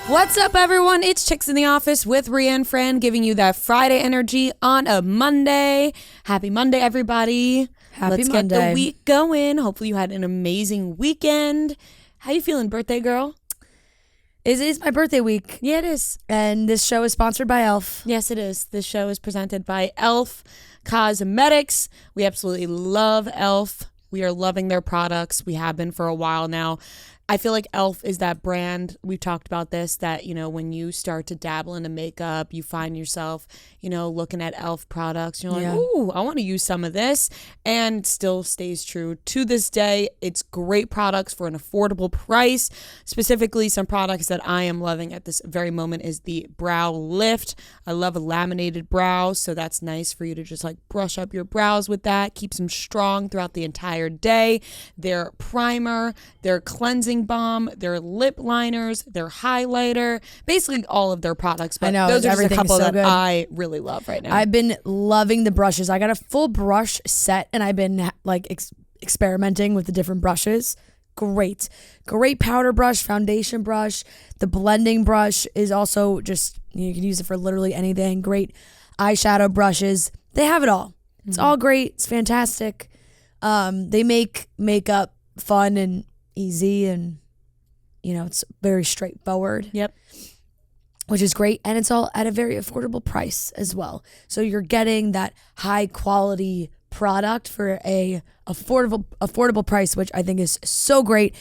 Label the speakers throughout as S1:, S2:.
S1: What's up, everyone? It's Chicks in the Office with Rhea and Fran, giving you that Friday energy on a Monday. Happy Monday, everybody. Let's get the week going. Hopefully you had an amazing weekend. How you feeling, birthday girl?
S2: It is my birthday week.
S1: Yeah, it is.
S2: And this show is sponsored by e.l.f.
S1: Yes, it is. This show is presented by e.l.f. Cosmetics. We absolutely love e.l.f. We are loving their products. We have been for a while now. I feel like e.l.f. is that brand, we've talked about this, that, you know, when you start to dabble into makeup, you find yourself, you know, looking at e.l.f. products. You're like, ooh, I want to use some of this, and still stays true to this day. It's great products for an affordable price. Specifically, some products that I am loving at this very moment is the Brow Lift. I love a laminated brow, so that's nice for you to just like brush up your brows with that. Keeps them strong throughout the entire day. Their primer, their cleansing balm, their lip liners, their highlighter, basically all of their products. But
S2: I know,
S1: those are just a couple
S2: so
S1: that
S2: good.
S1: I really love right now.
S2: I've been loving the brushes. I got a full brush set and I've been like experimenting with the different brushes. Great powder brush, foundation brush. The blending brush is also just, you can use it for literally anything. Great eyeshadow brushes. They have it all. It's all great. It's fantastic. They make makeup fun and easy, and you know, it's very straightforward.
S1: Yep.
S2: Which is great, and it's all at a very affordable price as well. So you're getting that high quality product for a affordable price, which I think is so great.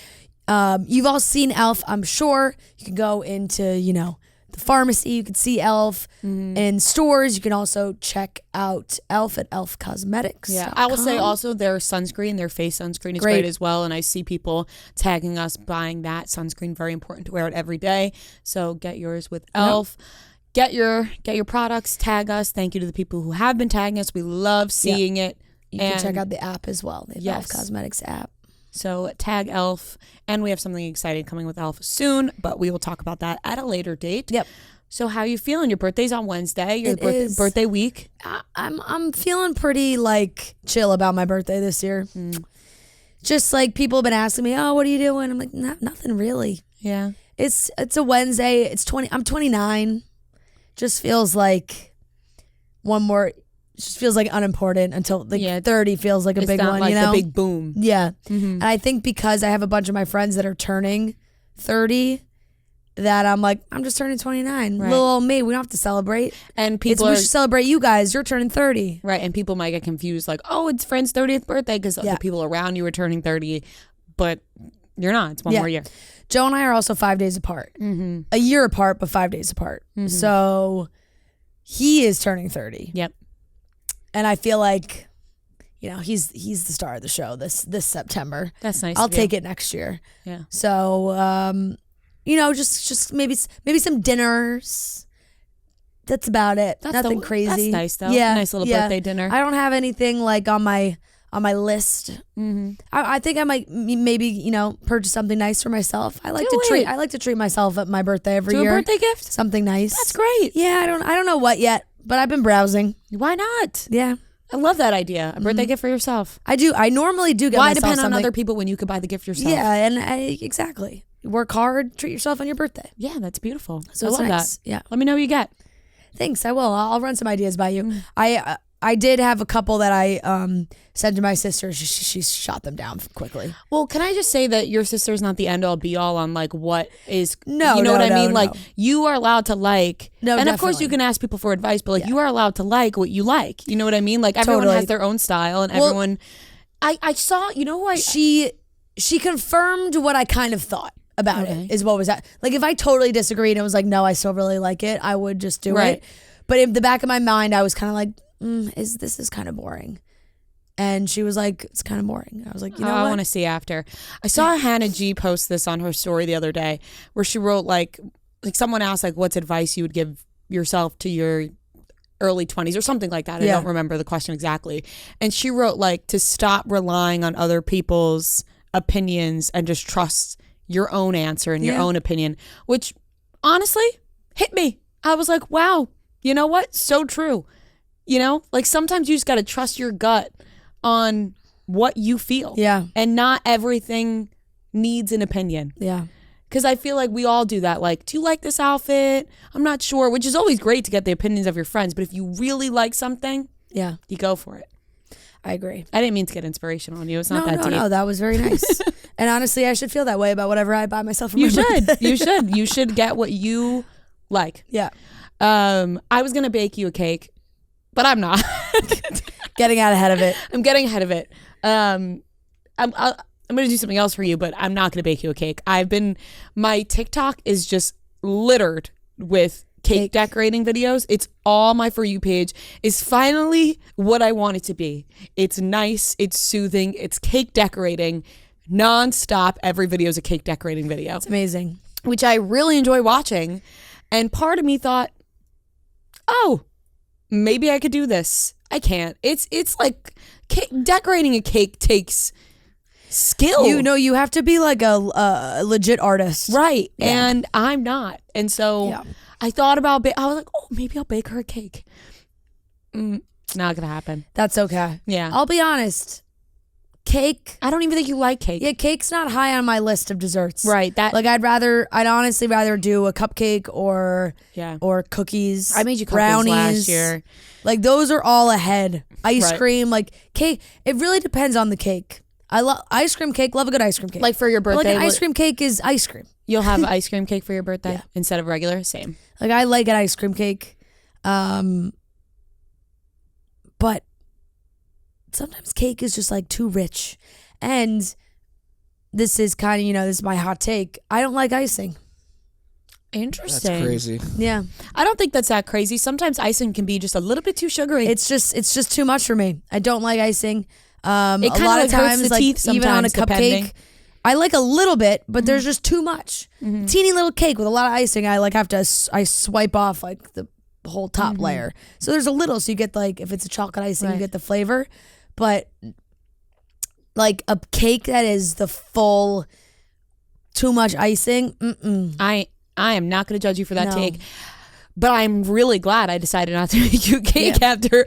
S2: You've all seen e.l.f., I'm sure. You can go into, you know, the pharmacy, you can see e.l.f. in stores. You can also check out e.l.f. at e.l.f. Cosmetics.
S1: Yeah, I will say also their sunscreen, their face sunscreen is great as well. And I see people tagging us buying that sunscreen. Very important to wear it every day. So get yours with e.l.f. Get your products, tag us. Thank you to the people who have been tagging us. We love seeing it.
S2: You can check out the app as well. The e.l.f. Cosmetics app.
S1: So tag e.l.f. And we have something exciting coming with e.l.f. soon, but we will talk about that at a later date.
S2: Yep.
S1: So how are you feeling? Your birthday's on Wednesday. Your birthday week.
S2: I'm feeling pretty like chill about my birthday this year. Just like people have been asking me, "Oh, what are you doing?" I'm like, nothing really.
S1: Yeah.
S2: It's a Wednesday. I'm 29. Just feels like one more. Just feels like unimportant until 30 feels like a big one,
S1: like
S2: you know?
S1: The big boom.
S2: Yeah. And I think because I have a bunch of my friends that are turning 30, that I'm like, I'm just turning 29.
S1: Right.
S2: Little old me, we don't have to celebrate.
S1: And
S2: we should celebrate you guys. You're turning 30.
S1: Right, and people might get confused like, oh, it's Friend's 30th birthday because the people around you are turning 30, but you're not. It's one more year.
S2: Joe and I are also 5 days apart. A year apart, but 5 days apart. So he is turning 30.
S1: Yep.
S2: And I feel like, you know, he's the star of the show this September.
S1: That's nice.
S2: I'll take it next year.
S1: Yeah.
S2: So, you know, just maybe some dinners. That's about it. Nothing crazy.
S1: That's nice though.
S2: Yeah.
S1: Nice little birthday dinner.
S2: I don't have anything like on my list. I think I might maybe, you know, purchase something nice for myself. I like to treat myself at my birthday every year.
S1: A birthday gift?
S2: Something nice.
S1: That's great.
S2: Yeah, I don't know what yet. But I've been browsing.
S1: Why not?
S2: Yeah.
S1: I love that idea. A birthday gift for yourself.
S2: I do. I normally do get
S1: Why
S2: myself
S1: depend
S2: something.
S1: on other people when you could buy the gift yourself?
S2: Yeah, and exactly. Work hard, treat yourself on your birthday.
S1: Yeah, that's beautiful.
S2: So
S1: I love
S2: nice.
S1: that.
S2: Yeah.
S1: Let me know what you get.
S2: Thanks, I will. I'll run some ideas by you. I did have a couple that I sent to my sister. She shot them down quickly.
S1: Well, can I just say that your sister's not the end all be all on like what is you know
S2: no,
S1: what I mean?
S2: No.
S1: Like you are allowed to like and
S2: definitely.
S1: Of course you can ask people for advice, but like you are allowed to like what you like. You know what I mean? Like everyone has their own style and everyone I saw, you know what?
S2: She confirmed what I kind of thought about it is what was that. Like if I totally disagreed and was like, no, I still really like it, I would just do it. But in the back of my mind, I was kind of like, this is kind of boring. And she was like, it's kind of boring. I was like, you know what?
S1: I want to see after. I saw Hannah G post this on her story the other day where she wrote like someone asked like what's advice you would give yourself to your early 20s or something like that. I don't remember the question exactly. And she wrote like to stop relying on other people's opinions and just trust your own answer and your own opinion, which honestly hit me. I was like, wow, you know what? So true. You know, like sometimes you just got to trust your gut on what you feel.
S2: Yeah.
S1: And not everything needs an opinion.
S2: Yeah.
S1: Because I feel like we all do that. Like, do you like this outfit? I'm not sure, which is always great to get the opinions of your friends. But if you really like something,
S2: Yeah,
S1: you go for it.
S2: I agree.
S1: I didn't mean to get inspirational on you. It's not that deep.
S2: No, that was very nice. And honestly, I should feel that way about whatever I buy myself for my
S1: You should.
S2: birthday.
S1: You should. You should get what you like.
S2: Yeah.
S1: I was going to bake you a cake, but I'm not.
S2: Getting out ahead of it.
S1: I'm getting ahead of it. I'm going to do something else for you, but I'm not going to bake you a cake. My TikTok is just littered with cake decorating videos. It's all my For You page is finally what I want it to be. It's nice. It's soothing. It's cake decorating nonstop. Every video is a cake decorating video.
S2: It's amazing.
S1: Which I really enjoy watching. And part of me thought, oh, maybe I could do this. I can't. It's like decorating a cake takes skill.
S2: You have to be like a legit artist.
S1: Right.
S2: Yeah.
S1: And I'm not. And so I thought about I was like, oh, maybe I'll bake her a cake. Not gonna happen.
S2: That's okay.
S1: Yeah.
S2: I'll be honest. Cake.
S1: I don't even think you like cake.
S2: Yeah, cake's not high on my list of desserts.
S1: Right.
S2: I'd honestly rather do a cupcake or cookies.
S1: I made you cupcakes
S2: brownies
S1: last year.
S2: Like those are all ahead. Ice cream, like cake. It really depends on the cake. I love ice cream cake. Love a good ice cream cake.
S1: Like for your birthday.
S2: But like an ice cream cake is ice cream.
S1: You'll have ice cream cake for your birthday instead of regular? Same.
S2: Like I like an ice cream cake. But sometimes cake is just like too rich. And this is kind of, this is my hot take. I don't like icing.
S1: Interesting.
S3: That's crazy.
S2: Yeah.
S1: I don't think that's that crazy. Sometimes icing can be just a little bit too sugary.
S2: It's just too much for me. I don't like icing.
S1: It
S2: a
S1: kinda
S2: lot
S1: like
S2: of
S1: hurts
S2: times,
S1: the
S2: like
S1: teeth
S2: even on a
S1: sometimes, depending.
S2: cupcake, I like a little bit, but there's just too much. Teeny little cake with a lot of icing, I like I swipe off like the whole top layer. So there's a little, so you get like, if it's a chocolate icing, you get the flavor. But like a cake that is the full too much icing,
S1: I am not going to judge you for that
S2: No.
S1: take. But I'm really glad I decided not to make you cake after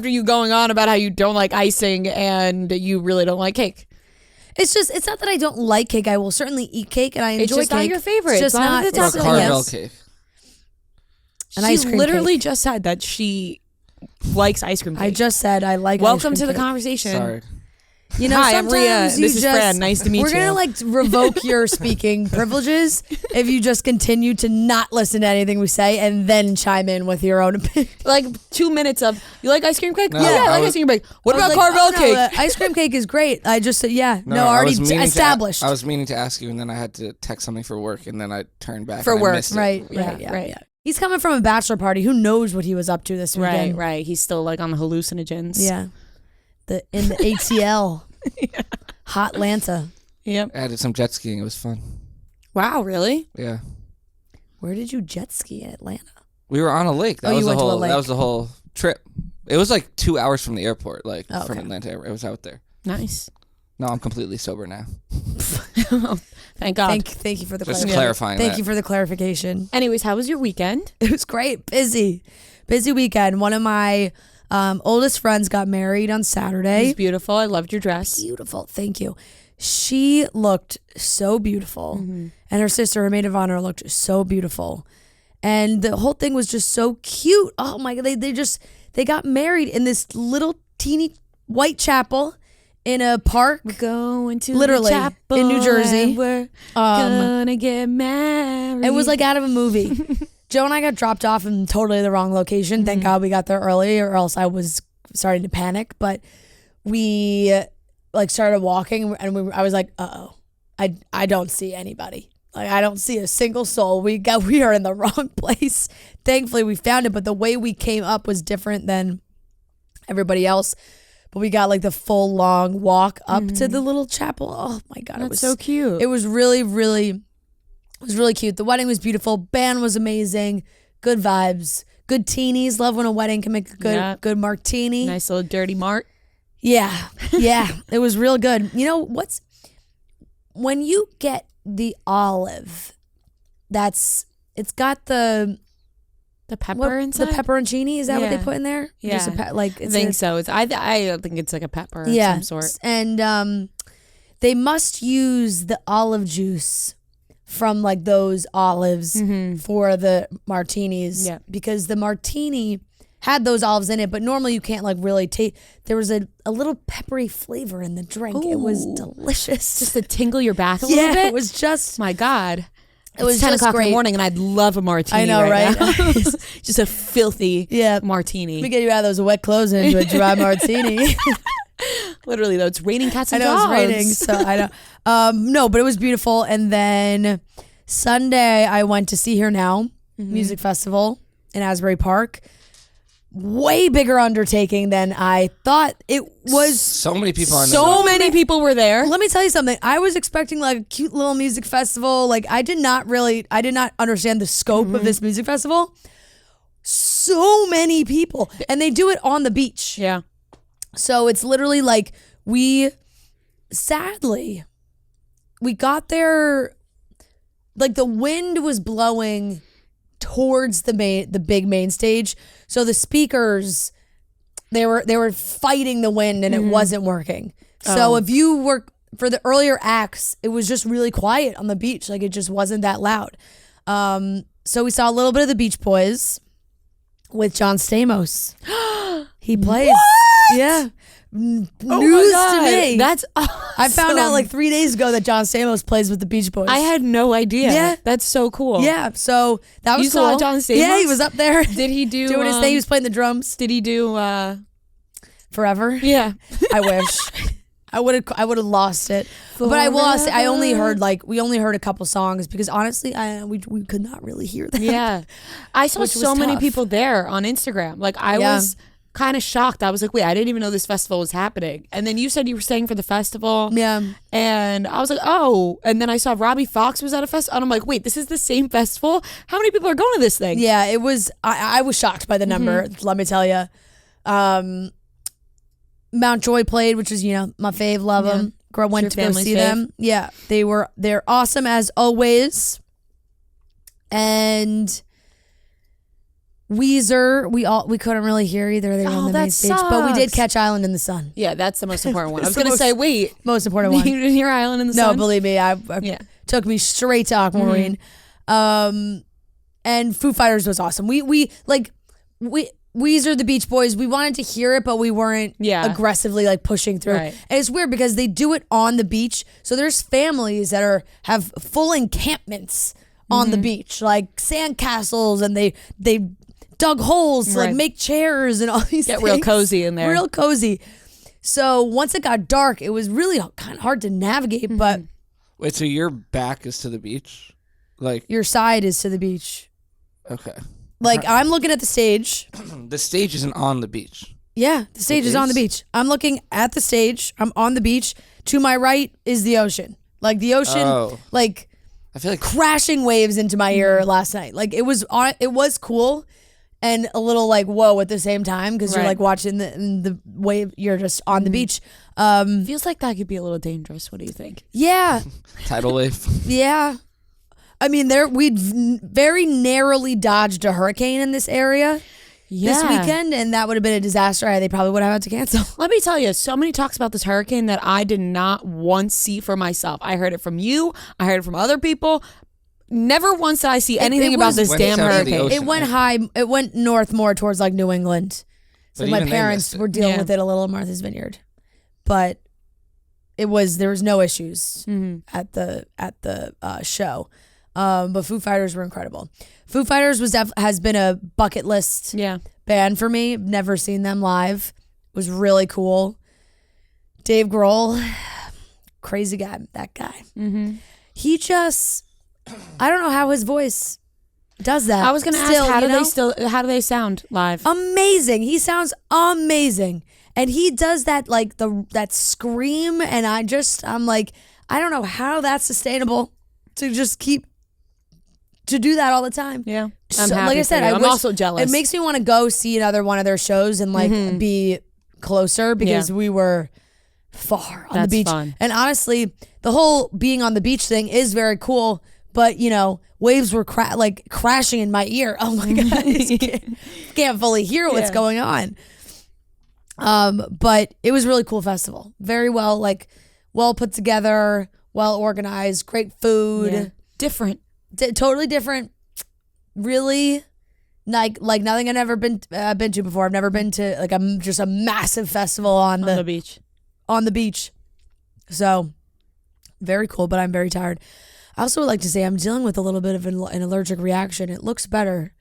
S1: you going on about how you don't like icing and you really don't like cake.
S2: It's not that I don't like cake. I will certainly eat cake and I enjoy
S1: It's just
S2: cake.
S1: not your favorite.
S2: It's just
S1: It's
S2: not
S1: the
S3: Or
S1: top
S2: it's-
S1: of
S3: caramel
S2: yes.
S3: cake.
S2: An
S1: She
S2: ice cream
S1: literally
S2: cake.
S1: just said that she likes ice cream cake.
S2: I just said I like ice
S1: Welcome
S2: cream
S1: to the
S2: cake.
S1: conversation.
S3: Sorry.
S1: Hi, I'm Rhea.
S2: sometimes you
S1: This is
S2: just-
S1: Fran. Nice to meet
S2: We're
S1: you.
S2: gonna like revoke your speaking privileges if you just continue to not listen to anything we say and then chime in with your own opinion.
S1: Like 2 minutes of, you like ice cream cake?
S3: No,
S1: Yeah, I
S3: I
S1: like
S3: was-
S1: ice cream cake. What
S2: I was
S1: about
S2: like,
S1: caramel
S2: oh, no,
S1: cake?
S2: ice cream cake is great. I just said
S3: I
S2: already
S3: was meaning
S2: established.
S3: I was meaning to ask you, and then I had to text something for work, and then I turned back
S1: For
S3: and I
S1: work,
S3: missed it.
S2: right. He's coming from a bachelor party. Who knows what he was up to this weekend?
S1: Right. He's still like on the hallucinogens.
S2: Yeah, in the ATL, hot Lanta.
S1: Yep.
S3: I did some jet skiing. It was fun.
S1: Wow, really?
S3: Yeah.
S2: Where did you jet ski in Atlanta?
S3: We were on a lake. That
S2: Oh,
S3: was
S2: you
S3: the
S2: went to a
S3: whole. That
S2: lake.
S3: was the whole trip. It was like 2 hours from the airport, like
S2: Oh,
S3: from
S2: okay.
S3: Atlanta. It was out there.
S1: Nice.
S3: No, I'm completely sober now.
S1: Thank God.
S2: Thank you for the
S3: Just
S2: clarification.
S3: clarifying
S2: Thank
S3: that.
S2: you for the clarification.
S1: Anyways, how was your weekend?
S2: It was great. Busy weekend. One of my oldest friends got married on
S1: It
S2: Saturday.
S1: was beautiful. I loved your dress.
S2: Beautiful. Thank you. She looked so beautiful. And her sister, her maid of honor, looked so beautiful. And the whole thing was just so cute. Oh my God. They got married in this little teeny white chapel in a park.
S1: We're going to
S2: Literally,
S1: the chapel
S2: in New Jersey.
S1: and we're gonna get married.
S2: It was like out of a movie. Joe and I got dropped off in totally the wrong location. Thank God we got there early, or else I was starting to panic. But we like started walking, and I was like, "Uh-oh, I don't see anybody. Like I don't see a single soul. We are in the wrong place." Thankfully, we found it, but the way we came up was different than everybody else. But we got like the full long walk up to the little chapel. Oh my God,
S1: That's
S2: it was
S1: so cute.
S2: It was really, really, it was really cute. The wedding was beautiful. Band was amazing. Good vibes. Good teenies. Love when a wedding can make a good martini.
S1: Nice little dirty mart.
S2: Yeah. It was real good. You know when you get the olive, it's got the
S1: Pepper inside?
S2: The pepperoncini. Is that what they
S1: Yeah.
S2: put in there?
S1: Yeah.
S2: Just
S1: I think so. I think it's like a pepper of some sort.
S2: And they must use the olive juice from like those olives for the martinis.
S1: Yeah.
S2: Because the martini had those olives in it, but normally you can't like really taste. There was a little peppery flavor in the drink. It was delicious.
S1: Just to tingle your back a little bit.
S2: It was just
S1: My God.
S2: It was
S1: It's 10
S2: just
S1: o'clock in
S2: great.
S1: the morning and I'd love a martini.
S2: I know, right?
S1: now. Just a filthy martini.
S2: Let me get you out of those wet clothes and into a dry martini.
S1: Literally though, it's raining cats
S2: I
S1: and
S2: know
S1: dogs.
S2: it's raining, so I know. No, but it was beautiful. And then Sunday I went to See Her Now music festival in Asbury Park. Way bigger undertaking than I thought it was.
S3: So many people on
S1: So many people were there.
S2: Let me tell you something. I was expecting like a cute little music festival. Like I did not understand the scope of this music festival. So many people, and they do it on the beach.
S1: Yeah.
S2: So it's literally like we got there, like the wind was blowing towards the big main stage. So the speakers, they were fighting the wind and it wasn't working. So if you were for the earlier acts, it was just really quiet on the beach. Like it just wasn't that loud. So we saw a little bit of the Beach Boys with John Stamos. He plays.
S1: What?
S2: Yeah.
S1: Oh
S2: News
S1: my God.
S2: to me.
S1: That's awesome.
S2: I found out like 3 days ago that John Stamos plays with the Beach Boys.
S1: I had no idea.
S2: Yeah.
S1: That's so cool.
S2: Yeah, so that was
S1: You
S2: cool.
S1: saw John Stamos?
S2: Yeah, he was up there.
S1: Did he do
S2: doing his thing? He was playing the drums.
S1: Did he do
S2: Forever.
S1: yeah.
S2: I wish. I would have lost it. But I will say I only heard we only heard a couple songs because honestly we could not really hear them.
S1: Yeah. I saw
S2: Which was
S1: so many
S2: tough.
S1: people there on Instagram. Like I was kind of shocked. I was like, wait, I didn't even know this festival was happening. And then you said you were staying for the festival.
S2: Yeah.
S1: And I was like, oh. And then I saw Robbie Fox was at a festival. And I'm like, wait, this is the same festival? How many people are going to this thing?
S2: Yeah, it was I was shocked by the number, let me tell you. Mount Joy played, which was, my fave, love them. Girl went to go
S1: family's
S2: see
S1: fave?
S2: them. Yeah, they're awesome as always. And Weezer, we couldn't really hear either. They were on the main
S1: that
S2: stage, but we did
S1: sucks.
S2: catch Island in the Sun.
S1: Yeah, that's the most important one. I was
S2: It's the
S1: going to say, wait.
S2: Most important
S1: You
S2: one.
S1: didn't hear Island in the
S2: No,
S1: Sun?
S2: believe me, I took me straight to Aquamarine. And Foo Fighters was awesome. We Weezer, the Beach Boys, we wanted to hear it, but we weren't aggressively like pushing through.
S1: Right.
S2: And it's weird because they do it on the beach. So there's families that have full encampments on the beach, like sand castles, and they dug holes to like make chairs and all these
S1: Get
S2: things.
S1: real cozy in there.
S2: Real cozy. So once it got dark, it was really kind of hard to navigate, but
S3: Wait, so your back is to the beach? Like,
S2: your side is to the beach.
S3: okay.
S2: Like I'm looking at the stage.
S3: The stage isn't on the beach.
S2: Yeah, the stage is on the
S3: is?
S2: beach. I'm looking at the stage. I'm on the beach. To my right is the ocean. Like the ocean, like
S3: I feel like
S2: crashing waves into my ear last night. Like it was cool and a little like whoa at the same time because you're like watching the wave. You're just on the beach.
S1: Feels like that could be a little dangerous. What do you think?
S2: Yeah,
S3: tidal wave.
S2: yeah. I mean, we'd very narrowly dodged a hurricane in this area this weekend, and that would have been a disaster. They probably would have had to cancel.
S1: Let me tell you, so many talks about this hurricane that I did not once see for myself. I heard it from you. I heard it from other people. Never once did I see anything about this
S3: went
S1: damn
S3: south of the
S1: hurricane.
S3: ocean.
S2: It went high. It went north more towards like New England. So
S3: But
S2: my
S3: even they
S2: parents
S3: missed it.
S2: were dealing
S1: Yeah.
S2: with it a little in Martha's Vineyard, but there was no issues at the show. But Foo Fighters were incredible. Foo Fighters has been a bucket list band for me. Never seen them live. It was really cool. Dave Grohl, crazy guy. That guy. He just, I don't know how his voice does that.
S1: I was going to ask, how do they sound live?
S2: Amazing. He sounds amazing. And he does that like that scream, and I'm like, I don't know how that's sustainable to just keep to do that all the time.
S1: Yeah.
S2: So,
S1: I'm happy
S2: like I
S1: for
S2: said,
S1: you. I'm also jealous.
S2: It makes me want to go see another one of their shows and like be closer because we were far on the
S1: That's
S2: beach.
S1: fun.
S2: And honestly, the whole being on the beach thing is very cool, but waves were crashing in my ear. Oh my God. Can't fully hear what's going on. But it was a really cool festival. Very well put together, well organized, great food.
S1: Different.
S2: Totally different. Really, like nothing I've never been to before. I've never been to like just a massive festival on the
S1: beach.
S2: On the beach. So very cool, but I'm very tired. I also would like to say I'm dealing with a little bit of an allergic reaction. It looks better,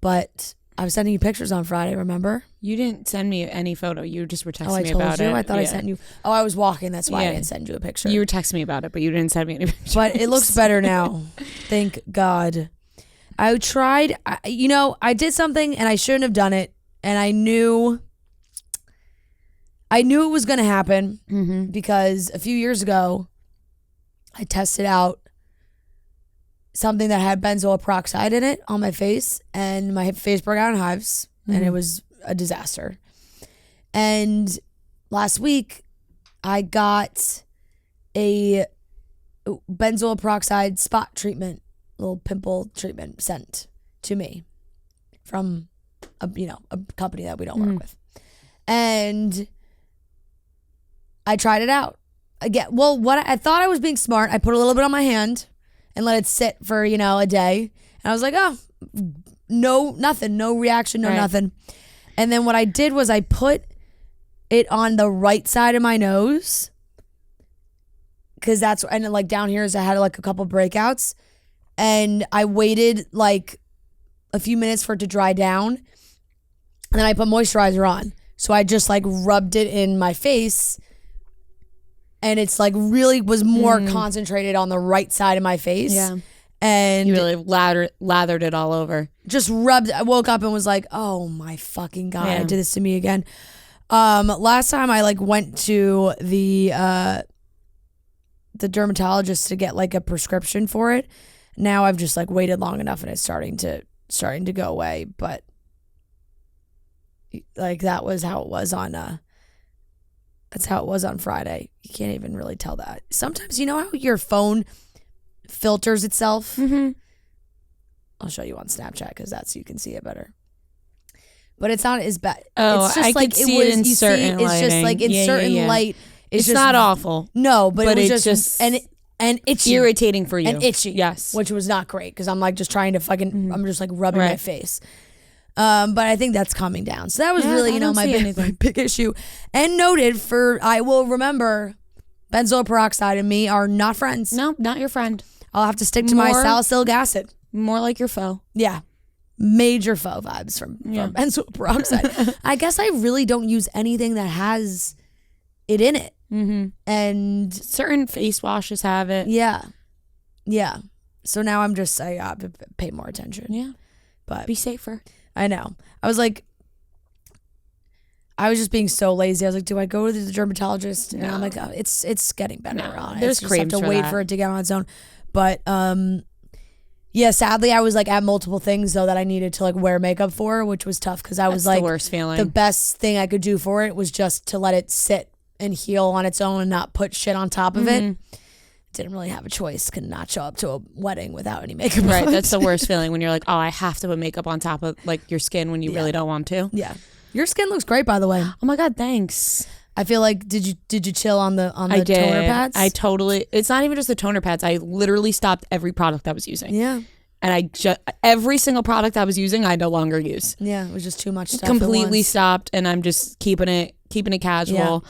S2: but I was sending you pictures on Friday, remember?
S1: You didn't send me any photo. You just were texting me
S2: I told
S1: about
S2: you?
S1: it.
S2: I thought I sent you. Oh, I was walking. That's why I didn't send you a picture.
S1: You were texting me about it, but you didn't send me any pictures.
S2: But it looks better now. Thank God. I tried, I did something and I shouldn't have done it. And I knew it was going to happen because a few years ago, I tested out something that had benzoyl peroxide in it on my face, and my face broke out in hives, and it was a disaster. And last week, I got a benzoyl peroxide spot treatment, little pimple treatment sent to me from a company that we don't work with. And I tried it out. Again, what I thought I was being smart. I put a little bit on my hand and let it sit for, a day. And I was like, oh, no, nothing, no reaction, no nothing. And then what I did was I put it on the right side of my nose, because and like down here I had like a couple breakouts, and I waited like a few minutes for it to dry down, and then I put moisturizer on. So I just like rubbed it in my face, and it's like really was more concentrated on the right side of my face. Yeah. And
S1: you really lathered it all over.
S2: Just rubbed. I woke up and was like, oh my fucking God, I did this to me again. Last time I like went to the dermatologist to get like a prescription for it. Now I've just like waited long enough and it's starting to go away. But like that was how it was on that's how it was on Friday. You can't even really tell that. Sometimes you know how your phone filters itself? I'll show you on Snapchat because you can see it better. But it's not as bad.
S1: Oh,
S2: it's just
S1: I
S2: like
S1: could see it in certain lighting.
S2: It's just like in certain light.
S1: It's just not awful.
S2: No, but it was just and itchy.
S1: Irritating for you.
S2: And itchy.
S1: Yes.
S2: Which was not great because I'm like just trying to fucking, I'm just like rubbing my face. But I think that's calming down. So that was really, my big issue. And noted I will remember benzoyl peroxide and me are not friends.
S1: No, not your friend.
S2: I'll have to stick to my salicylic acid.
S1: More like your foe.
S2: Yeah. Major foe vibes from benzoyl peroxide. I guess I really don't use anything that has it in it. And
S1: certain face washes have it.
S2: Yeah. So now I have to pay more attention.
S1: Yeah.
S2: But
S1: be safer.
S2: I know. I was just being so lazy. I was like, do I go to the dermatologist? And I'm like, oh, it's getting better.
S1: There's creams
S2: have to wait for it to get on its own. But sadly I was like at multiple things though that I needed to like wear makeup for, which was tough because I was like,
S1: the worst feeling.
S2: The best thing I could do for it was just to let it sit and heal on its own and not put shit on top of it. Didn't really have a choice. Could not show up to a wedding without any makeup.
S1: Right, that's the worst feeling when you're like, oh, I have to put makeup on top of like your skin when you really don't want to.
S2: Yeah, your skin looks great, by the way.
S1: Oh my God, thanks.
S2: I feel like did you chill on the toner pads?
S1: I totally. It's not even just the toner pads. I literally stopped every product I was using.
S2: Yeah.
S1: And every single product I was using, I no longer use.
S2: Yeah, it was just too much stuff.
S1: Completely stopped, and I'm just keeping it casual.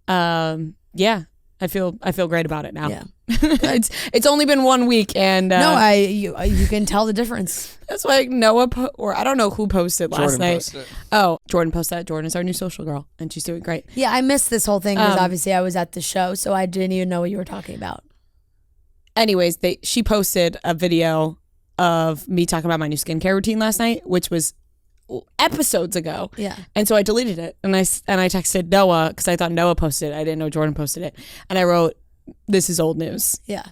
S1: Yeah. I feel great about it now.
S2: Yeah.
S1: it's only been 1 week, and
S2: no, you can tell the difference.
S1: That's why Noah or I don't know who posted last
S3: Jordan
S1: night.
S3: Posted.
S1: Oh, Jordan posted that. Jordan's our new social girl, and she's doing great.
S2: Yeah, I missed this whole thing because obviously I was at the show, so I didn't even know what you were talking about.
S1: Anyways, she posted a video of me talking about my new skincare routine last night, which was episodes ago.
S2: Yeah.
S1: And so I deleted it, and I texted Noah because I thought Noah posted it. I didn't know Jordan posted it, and I wrote, "This is old news."
S2: Yeah.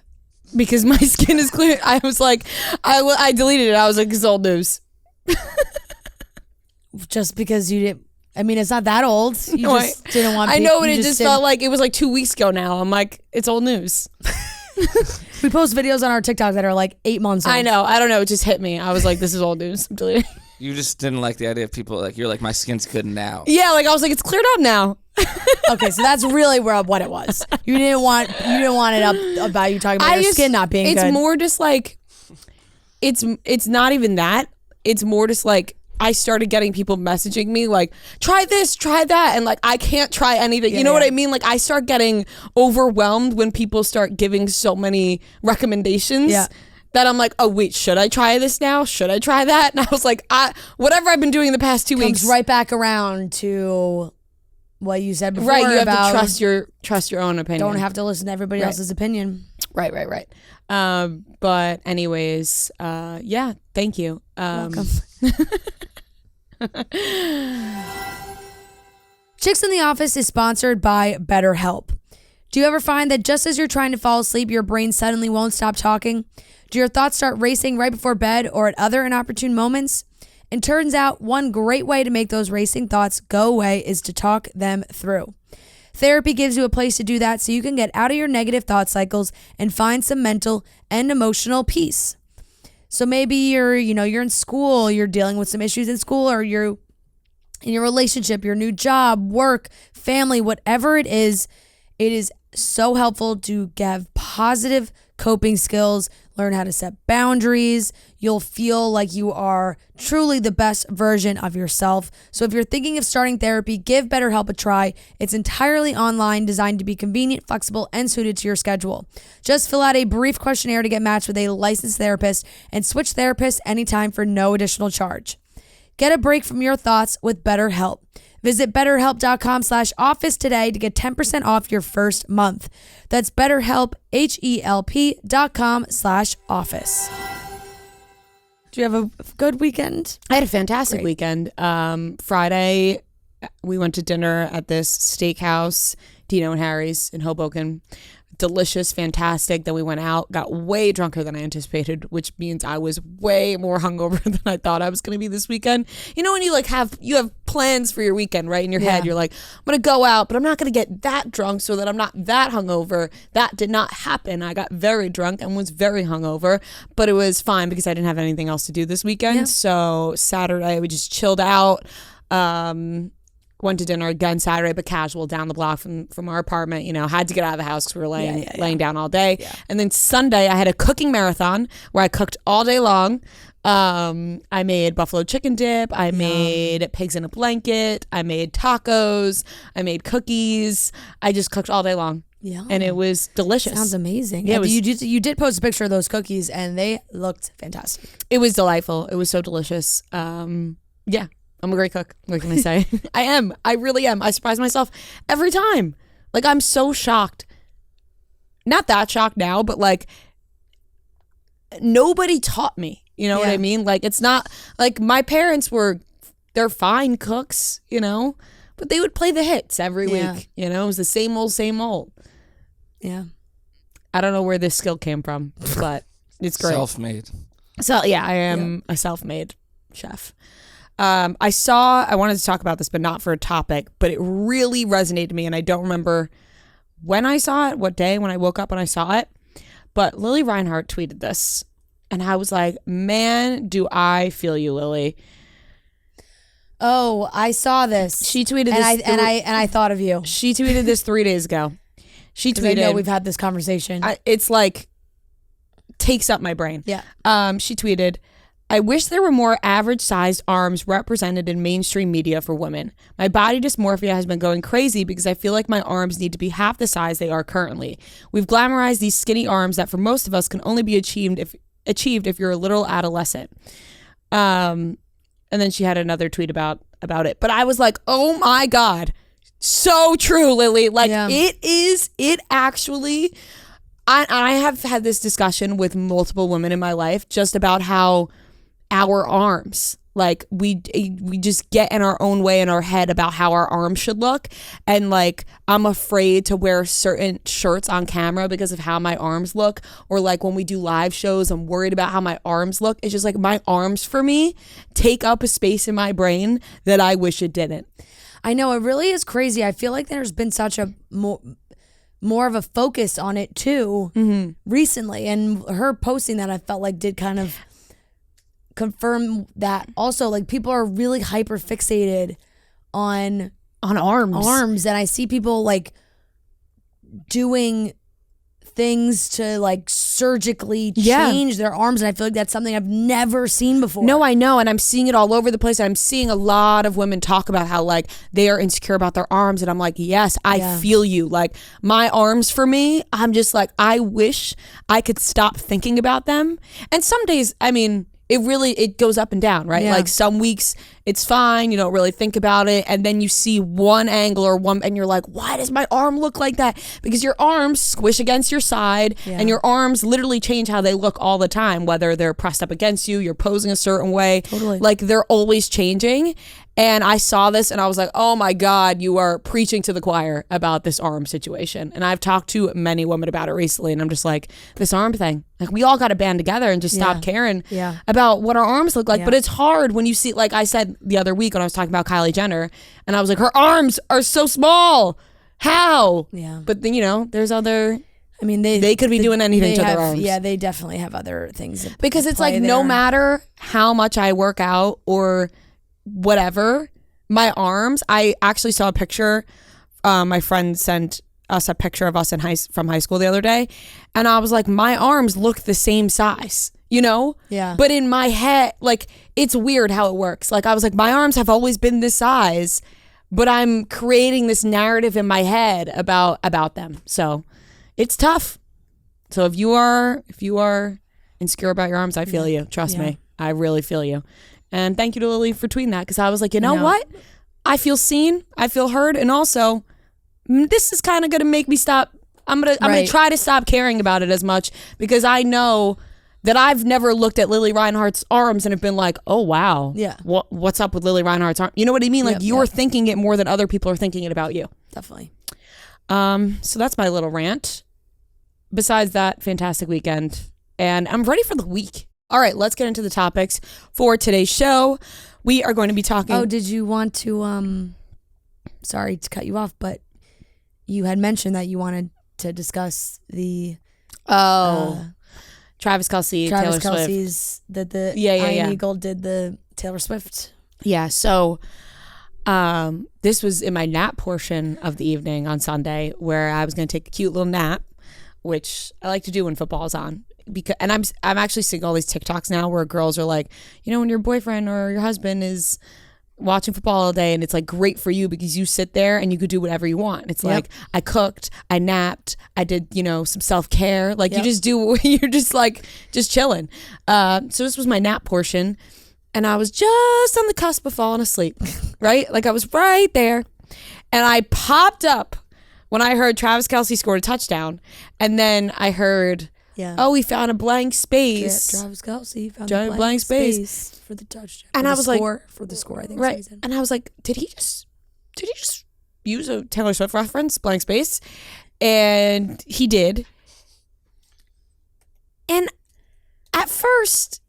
S1: Because my skin is clear. I was like, I deleted it. I was like, "It's old news."
S2: Just because you didn't. I mean, it's not that old. You just didn't want.
S1: I know, but it just felt like it was like 2 weeks ago now. I'm like, it's old news.
S2: We post videos on our TikTok that are like 8 months old.
S1: I know. I don't know. It just hit me. I was like, this is old news. I'm deleting.
S3: You just didn't like the idea of people like you're like my skin's good now.
S1: Yeah, like I was like, it's cleared up now.
S2: Okay, so that's really what it was. You didn't want it up about you talking about your skin not being good.
S1: It's more just like it's not even that. It's more just like I started getting people messaging me like, try this, try that, and like I can't try anything. You know what I mean? Like I start getting overwhelmed when people start giving so many recommendations.
S2: Yeah.
S1: That I'm like, oh wait, should I try this now? Should I try that? And I was like, whatever I've been doing the past 2 weeks.
S2: Comes right back around to what you said before.
S1: Right, you have
S2: about
S1: to trust your own opinion.
S2: Don't have to listen to everybody else's opinion.
S1: Right. But anyways, yeah, thank you.
S2: Welcome. Chicks in the Office is sponsored by BetterHelp. Do you ever find that just as you're trying to fall asleep, your brain suddenly won't stop talking? Do your thoughts start racing right before bed or at other inopportune moments? It turns out one great way to make those racing thoughts go away is to talk them through. Therapy gives you a place to do that so you can get out of your negative thought cycles and find some mental and emotional peace. So maybe you're in school, you're dealing with some issues in school, or you're in your relationship, your new job, work, family, whatever it is so helpful to have positive coping skills, learn how to set boundaries. You'll feel like you are truly the best version of yourself. So if you're thinking of starting therapy, give BetterHelp a try. It's entirely online, designed to be convenient, flexible, and suited to your schedule. Just fill out a brief questionnaire to get matched with a licensed therapist and switch therapists anytime for no additional charge. Get a break from your thoughts with BetterHelp. Visit BetterHelp.com/office today to get 10% off your first month. That's BetterHelp, HELP.com/office. Do you have a good weekend?
S1: I had a fantastic weekend. Friday, we went to dinner at this steakhouse, Dino and Harry's in Hoboken. Delicious, fantastic. Then we went out, got way drunker than I anticipated, which means I was way more hungover than I thought I was going to be this weekend. You know when you have plans for your weekend, right? In your head, you're like, I'm going to go out, but I'm not going to get that drunk so that I'm not that hungover. That did not happen. I got very drunk and was very hungover, but it was fine because I didn't have anything else to do this weekend. Yeah. So Saturday, we just chilled out. Went to dinner again Saturday, but casual down the block from our apartment. Had to get out of the house because we were laying down all day. Yeah. And then Sunday, I had a cooking marathon where I cooked all day long. I made buffalo chicken dip. I made pigs in a blanket. I made tacos. I made cookies. I just cooked all day long. Yeah. And it was delicious.
S2: Sounds amazing. Yeah, you did post a picture of those cookies and they looked fantastic.
S1: It was delightful. It was so delicious. Yeah. I'm a great cook. What can I say? I am. I really am. I surprise myself every time. Like, I'm so shocked. Not that shocked now, but like, nobody taught me. You know what I mean? Like, it's not like my parents they're fine cooks, but they would play the hits every week. It was the same old. Yeah. I don't know where this skill came from, but it's great.
S3: Self-made.
S1: So, yeah, I am a self-made chef. I wanted to talk about this, but not for a topic, but it really resonated to me, and I don't remember when I saw it, what day when I woke up and I saw it, but Lily Reinhart tweeted this, and I was like, man, do I feel you, Lily.
S2: Oh, I saw this.
S1: She tweeted this.
S2: And I thought of you.
S1: She tweeted this 3 days ago. She tweeted.
S2: I know we've had this conversation.
S1: It's like, takes up my brain.
S2: Yeah.
S1: She tweeted, I wish there were more average-sized arms represented in mainstream media for women. My body dysmorphia has been going crazy because I feel like my arms need to be half the size they are currently. We've glamorized these skinny arms that for most of us can only be achieved if you're a literal adolescent. And then she had another tweet about it. But I was like, oh my God, so true, Lily. Like it actually, I have had this discussion with multiple women in my life just about how our arms, like we just get in our own way in our head about how our arms should look, and like I'm afraid to wear certain shirts on camera because of how my arms look, or like when we do live shows I'm worried about how my arms look. It's just like my arms for me take up a space in my brain that I wish it didn't.
S2: I know, it really is crazy. I feel like there's been such a more of a focus on it too recently, and her posting that I felt like did kind of confirm that also, like, people are really hyper fixated on arms, and I see people like doing things to like surgically change their arms, and I feel like that's something I've never seen before.
S1: No, I know, and I'm seeing it all over the place. I'm seeing a lot of women talk about how like they are insecure about their arms, and I'm like, yes, I feel you. Like my arms, for me, I'm just like, I wish I could stop thinking about them. And some days, I mean, it goes up and down, right? Like some weeks it's fine, you don't really think about it, and then you see one angle and you're like, why does my arm look like that? Because your arms squish against your side, and your arms literally change how they look all the time, whether they're pressed up against you, you're posing a certain way.
S2: Totally.
S1: Like they're always changing. And I saw this and I was like, oh my God, you are preaching to the choir about this arm situation. And I've talked to many women about it recently, and I'm just like, this arm thing, like we all got to band together and just stop caring about what our arms look like. But it's hard when you see, like I said the other week when I was talking about Kylie Jenner, and I was like, her arms are so small. How?
S2: Yeah.
S1: But then, you know, there's other...
S2: I mean,
S1: they could be doing anything to their arms.
S2: Yeah, they definitely have other things.
S1: Because it's like, no matter how much I work out or whatever, my arms, I actually saw a picture. My friend sent us a picture of us from high school the other day, and I was like, my arms look the same size, you know?
S2: Yeah.
S1: But in my head, like, it's weird how it works. Like, I was like, my arms have always been this size, but I'm creating this narrative in my head about them. So it's tough. So if you are insecure about your arms, I feel you. Trust me. I really feel you. And thank you to Lily for tweeting that, because I was like, you know what? I feel seen. I feel heard. And also, this is kind of going to make me stop. I'm gonna try to stop caring about it as much, because I know that I've never looked at Lily Reinhart's arms and have been like, oh, wow.
S2: Yeah.
S1: What's up with Lily Reinhart's arm? You know what I mean? Like, you're thinking it more than other people are thinking it about you.
S2: Definitely.
S1: So that's my little rant. Besides that, fantastic weekend. And I'm ready for the week. All right, let's get into the topics for today's show. We are going to be talking...
S2: Oh, did you want to... Sorry to cut you off, but you had mentioned that you wanted to discuss the...
S1: Travis Kelce,
S2: Travis
S1: Taylor
S2: Kelce's...
S1: Swift.
S2: The Iron Eagle did the Taylor Swift.
S1: Yeah, so... this was in my nap portion of the evening on Sunday, where I was going to take a cute little nap, which I like to do when football's on. And I'm actually seeing all these TikToks now where girls are like, you know, when your boyfriend or your husband is watching football all day, and it's like great for you because you sit there and you could do whatever you want. It's like, I cooked, I napped, I did, you know, some self-care. Like you just do, you're just like, just chilling. So this was my nap portion, and I was just on the cusp of falling asleep, right? Like I was right there, and I popped up when I heard Travis Kelce scored a touchdown, and then I heard... Oh, we found a blank space.
S2: Travis Kelce found
S1: a blank space
S2: for the touchdown.
S1: And I was like,
S2: for the score, I think.
S1: Right. And I was like, did he just use a Taylor Swift reference, blank space? And he did. And at first,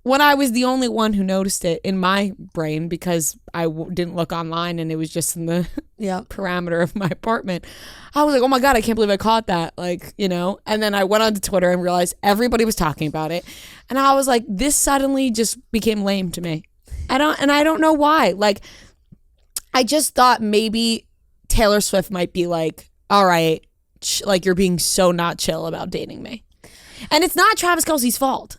S1: when I was the only one who noticed it in my brain, because I didn't look online and it was just in the parameter of my apartment, I was like, oh my God, I can't believe I caught that. Like, you know, and then I went onto Twitter and realized everybody was talking about it. And I was like, this suddenly just became lame to me. I don't know why. Like, I just thought maybe Taylor Swift might be like, all right, like you're being so not chill about dating me. And it's not Travis Kelce's fault.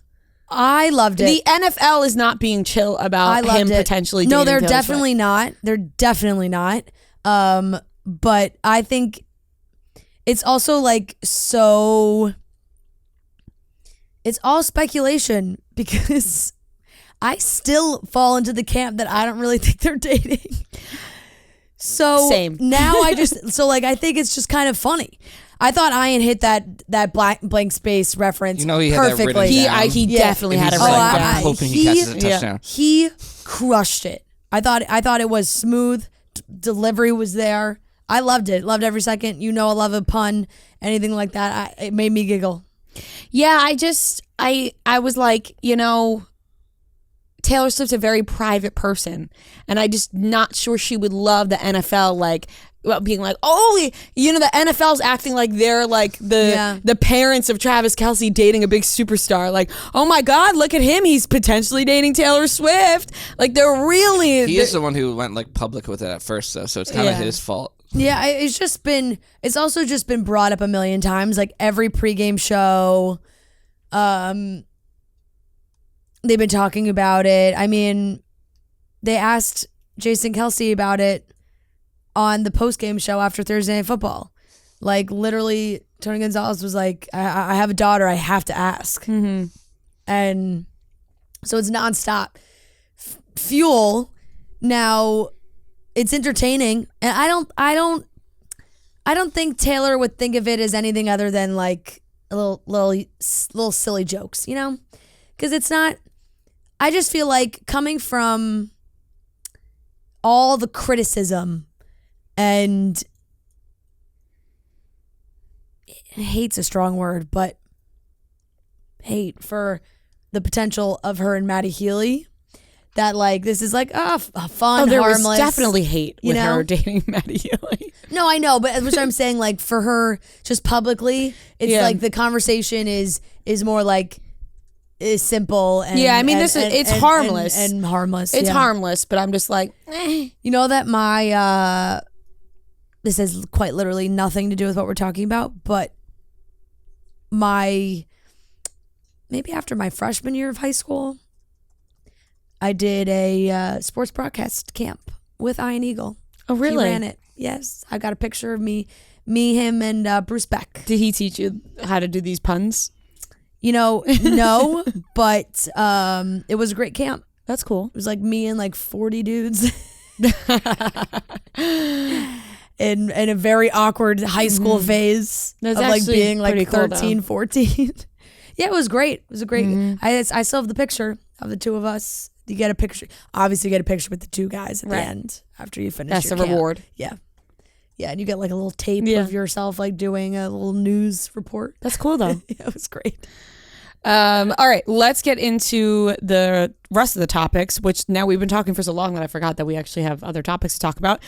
S2: I loved it.
S1: The NFL is not being chill about him potentially dating
S2: Taylor
S1: Swift.
S2: Definitely not. They're definitely not. But I think it's also like so... It's all speculation, because I still fall into the camp that I don't really think they're dating. So
S1: same.
S2: Now I think it's just kind of funny. I thought Ian hit that blank space reference perfectly.
S3: Had that written down.
S1: He definitely had it written down.
S3: I'm hoping he catches a touchdown.
S2: He crushed it. I thought it was smooth. Delivery was there. I loved it. Loved every second. You know, I love a pun. Anything like that. It made me giggle.
S1: Yeah, I was like, you know, Taylor Swift's a very private person, and I just not sure she would love the NFL like about being like, oh, you know, the NFL's acting like they're like the parents of Travis Kelce dating a big superstar. Like, oh my God, look at him. He's potentially dating Taylor Swift. Like, they're really...
S3: He is the one who went like public with it at first, though, so it's kind of his fault.
S2: Yeah, it's also just been brought up a million times. Like, every pregame show, they've been talking about it. I mean, they asked Jason Kelce about it on the postgame show after Thursday Night Football. Like, literally, Tony Gonzalez was like, I have a daughter, I have to ask.
S1: Mm-hmm.
S2: And so it's nonstop. Fuel, now, it's entertaining. And I don't think Taylor would think of it as anything other than like a little silly jokes, you know? Because it's not, I just feel like coming from all the criticism and hate's a strong word, but hate for the potential of her and Maddie Healy, that like this is like a fun,
S1: there
S2: harmless.
S1: Was definitely hate with
S2: know?
S1: her dating Maddie Healy.
S2: No, I know, but which I'm saying, like for her, just publicly, it's like the conversation is more like is simple and
S1: I mean it's harmless
S2: and harmless.
S1: It's harmless, but I'm just like,
S2: you know that my this has quite literally nothing to do with what we're talking about, but maybe after my freshman year of high school, I did a sports broadcast camp with Ian Eagle.
S1: Oh, really?
S2: He ran it. Yes, I got a picture of me, him, and Bruce Beck.
S1: Did he teach you how to do these puns?
S2: You know, no, but it was a great camp.
S1: That's cool.
S2: It was like me and like 40 dudes in a very awkward high school phase.
S1: That's
S2: of like being like
S1: cool,
S2: 13, 14. Yeah, it was great. It was a great. I still have the picture of the two of us. You get a picture. Obviously, you get a picture with the two guys at the end after you finish.
S1: That's
S2: your
S1: the
S2: camp.
S1: reward.
S2: Yeah, yeah, and you get like a little tape of yourself like doing a little news report.
S1: That's cool though.
S2: Yeah, it was great.
S1: All right, let's get into the rest of the topics, which now we've been talking for so long that I forgot that we actually have other topics to talk about.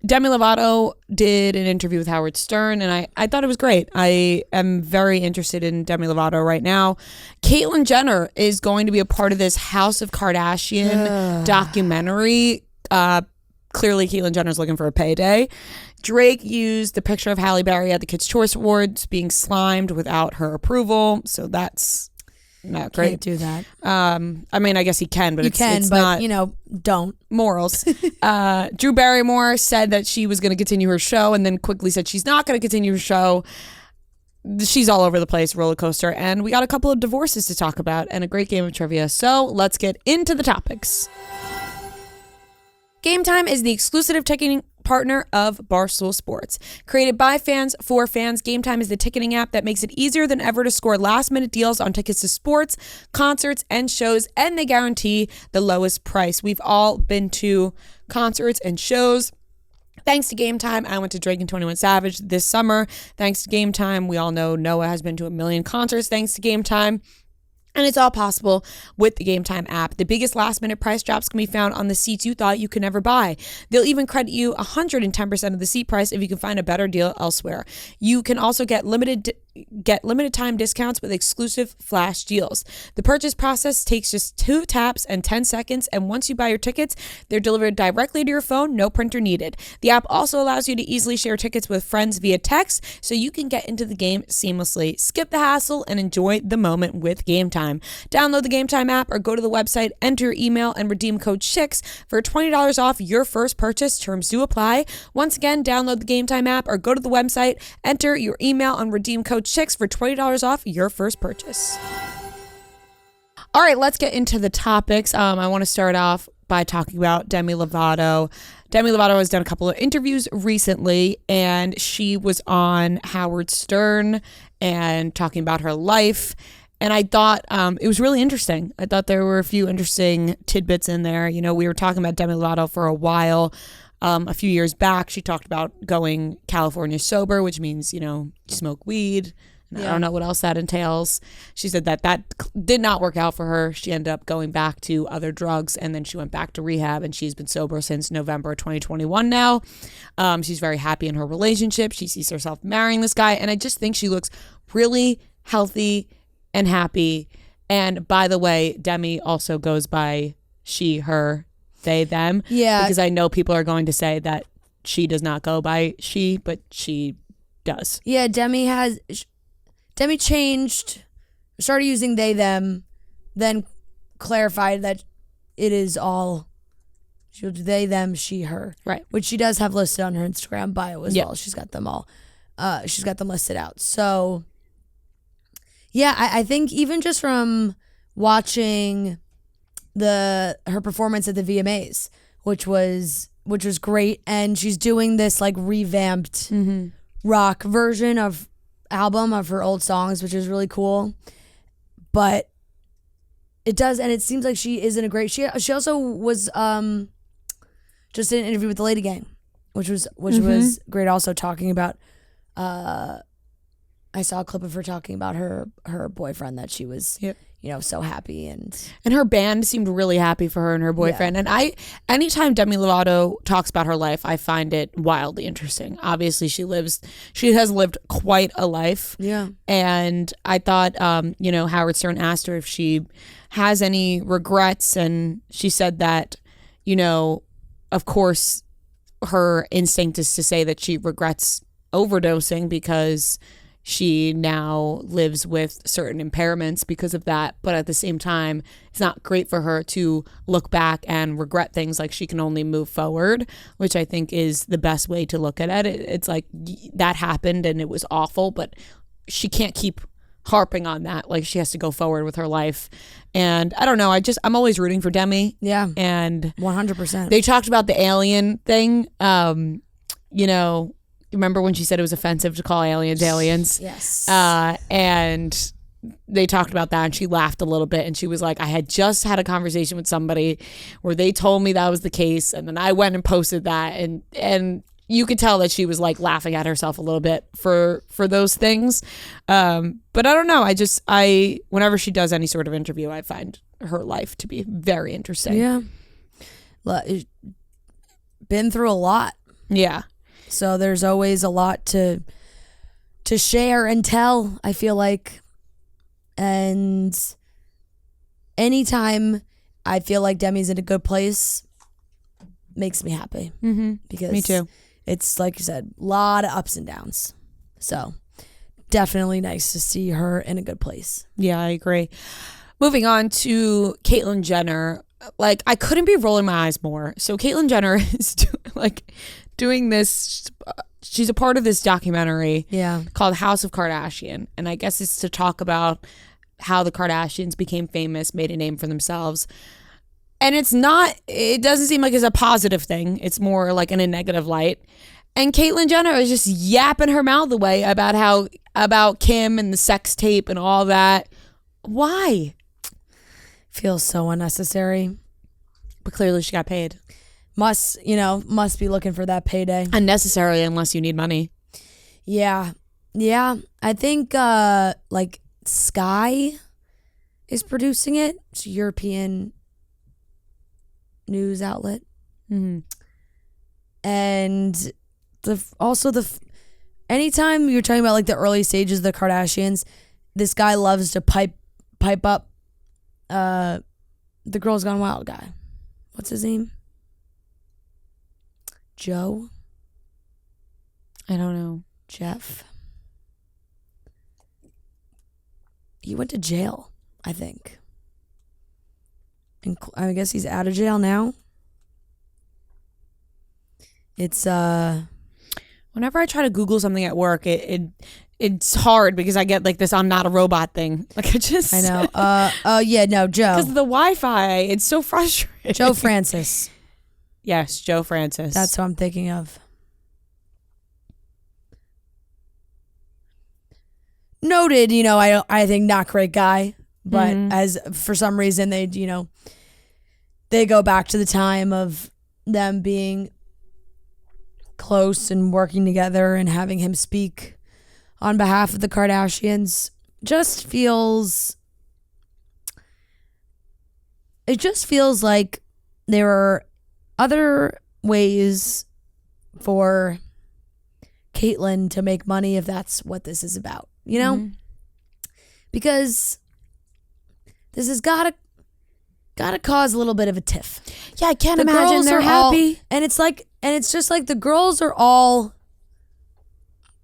S1: Demi Lovato did an interview with Howard Stern, and I thought it was great. I am very interested in Demi Lovato right now. Caitlyn Jenner is going to be a part of this House of Kardashian documentary. Clearly, Caitlyn Jenner's looking for a payday. Drake used the picture of Halle Berry at the Kids' Choice Awards being slimed without her approval, so that's not great.
S2: Can't do that.
S1: I mean, I guess he can, but it's
S2: but
S1: not,
S2: you know, don't.
S1: Morals. Drew Barrymore said that she was going to continue her show and then quickly said she's not going to continue her show. She's all over the place, roller coaster, and we got a couple of divorces to talk about and a great game of trivia, so let's get into the topics. Game Time is the exclusive ticketing partner of Barstool Sports. Created by fans for fans, Game Time is the ticketing app that makes it easier than ever to score last-minute deals on tickets to sports, concerts, and shows, and they guarantee the lowest price. We've all been to concerts and shows. Thanks to Game Time, I went to Drake and 21 Savage this summer. Thanks to Game Time, we all know Noah has been to a million concerts thanks to Game Time. And it's all possible with the Game Time app. The biggest last-minute price drops can be found on the seats you thought you could never buy. They'll even credit you 110% of the seat price if you can find a better deal elsewhere. You can also get limited time discounts with exclusive flash deals. The purchase process takes just 2 taps and 10 seconds, and once you buy your tickets, they're delivered directly to your phone, no printer needed. The app also allows you to easily share tickets with friends via text, so you can get into the game seamlessly. Skip the hassle and enjoy the moment with Game Time. Download the Game Time app or go to the website, enter your email, and redeem code SHICKS for $20 off your first purchase. Terms do apply. Once again, download the Game Time app or go to the website, enter your email, and redeem code SHICKS for $20 off your first purchase. All right, let's get into the topics. I want to start off by talking about Demi Lovato. Demi Lovato has done a couple of interviews recently, and she was on Howard Stern and talking about her life. And I thought it was really interesting. I thought there were a few interesting tidbits in there. You know, we were talking about Demi Lovato for a while. A few years back, she talked about going California sober, which means, you know, you smoke weed And I don't know what else that entails. She said that did not work out for her. She ended up going back to other drugs, and then she went back to rehab, and she's been sober since November 2021 now. She's very happy in her relationship. She sees herself marrying this guy, and I just think she looks really healthy and happy. And by the way, Demi also goes by she, her, they, them.
S2: Yeah.
S1: Because I know people are going to say that she does not go by she, but she does.
S2: Yeah, Demi changed, started using they, them, then clarified that it is all she'll do they, them, she, her.
S1: Right.
S2: Which she does have listed on her Instagram bio as well. She's got them all. She's got them listed out. So, yeah, I think even just from watching her performance at the VMAs, which was great, and she's doing this like revamped rock version of album of her old songs, which is really cool. But it seems like she is in a great. She also was just in an interview with the Lady Gang, which was great. Also talking about I saw a clip of her talking about her boyfriend, that she was so happy, and
S1: her band seemed really happy for her and her boyfriend. And anytime Demi Lovato talks about her life, I find it wildly interesting. Obviously she has lived quite a life.
S2: Yeah. And
S1: I thought Howard Stern asked her if she has any regrets, and she said that of course her instinct is to say that she regrets overdosing because she now lives with certain impairments because of that. But at the same time, it's not great for her to look back and regret things. Like, she can only move forward, which I think is the best way to look at it. It's like, that happened and it was awful, but she can't keep harping on that. Like, she has to go forward with her life. And I don't know, I'm always rooting for Demi.
S2: Yeah.
S1: And
S2: 100%.
S1: They talked about the alien thing. Remember when she said it was offensive to call aliens aliens?
S2: Yes.
S1: And they talked about that, and she laughed a little bit, and she was like, I had just had a conversation with somebody where they told me that was the case, and then I went and posted that, and you could tell that she was like laughing at herself a little bit for those things. But I don't know. Whenever she does any sort of interview, I find her life to be very interesting.
S2: Yeah. Been through a lot.
S1: Yeah.
S2: So there's always a lot to share and tell, I feel like. And anytime I feel like Demi's in a good place, makes me happy.
S1: Mm-hmm.
S2: Because
S1: me too.
S2: It's, like you said, a lot of ups and downs. So definitely nice to see her in a good place.
S1: Yeah, I agree. Moving on to Caitlyn Jenner. Like, I couldn't be rolling my eyes more. So Caitlyn Jenner is doing this. She's a part of this documentary called House of Kardashian. And I guess it's to talk about how the Kardashians became famous, made a name for themselves. And it doesn't seem like it's a positive thing. It's more like in a negative light. And Caitlyn Jenner is just yapping her mouth away about Kim and the sex tape and all that. Why?
S2: Feels so unnecessary.
S1: But clearly she got paid.
S2: Must be looking for that payday.
S1: Unnecessarily, unless you need money.
S2: Yeah. I think Sky is producing it. It's a European news outlet.
S1: Mm-hmm.
S2: And anytime you're talking about like the early stages of the Kardashians, this guy loves to pipe up the Girls Gone Wild guy. What's his name? Joe?
S1: I don't know.
S2: Jeff? He went to jail, I think. And I guess he's out of jail now. It's
S1: whenever I try to Google something at work, it's hard because I get like this I'm not a robot thing. Like
S2: I know. No, Joe.
S1: Because of the Wi-Fi, it's so frustrating.
S2: Joe Francis.
S1: Yes, Joe Francis.
S2: That's who I'm thinking of. Noted, I think not great guy, but as for some reason they go back to the time of them being close and working together and having him speak on behalf of the Kardashians just feels like there are other ways for Caitlyn to make money if that's what this is about, you know? Mm-hmm. Because this has gotta cause a little bit of a tiff.
S1: Yeah, I can't imagine they're happy.
S2: And it's just like the girls are all.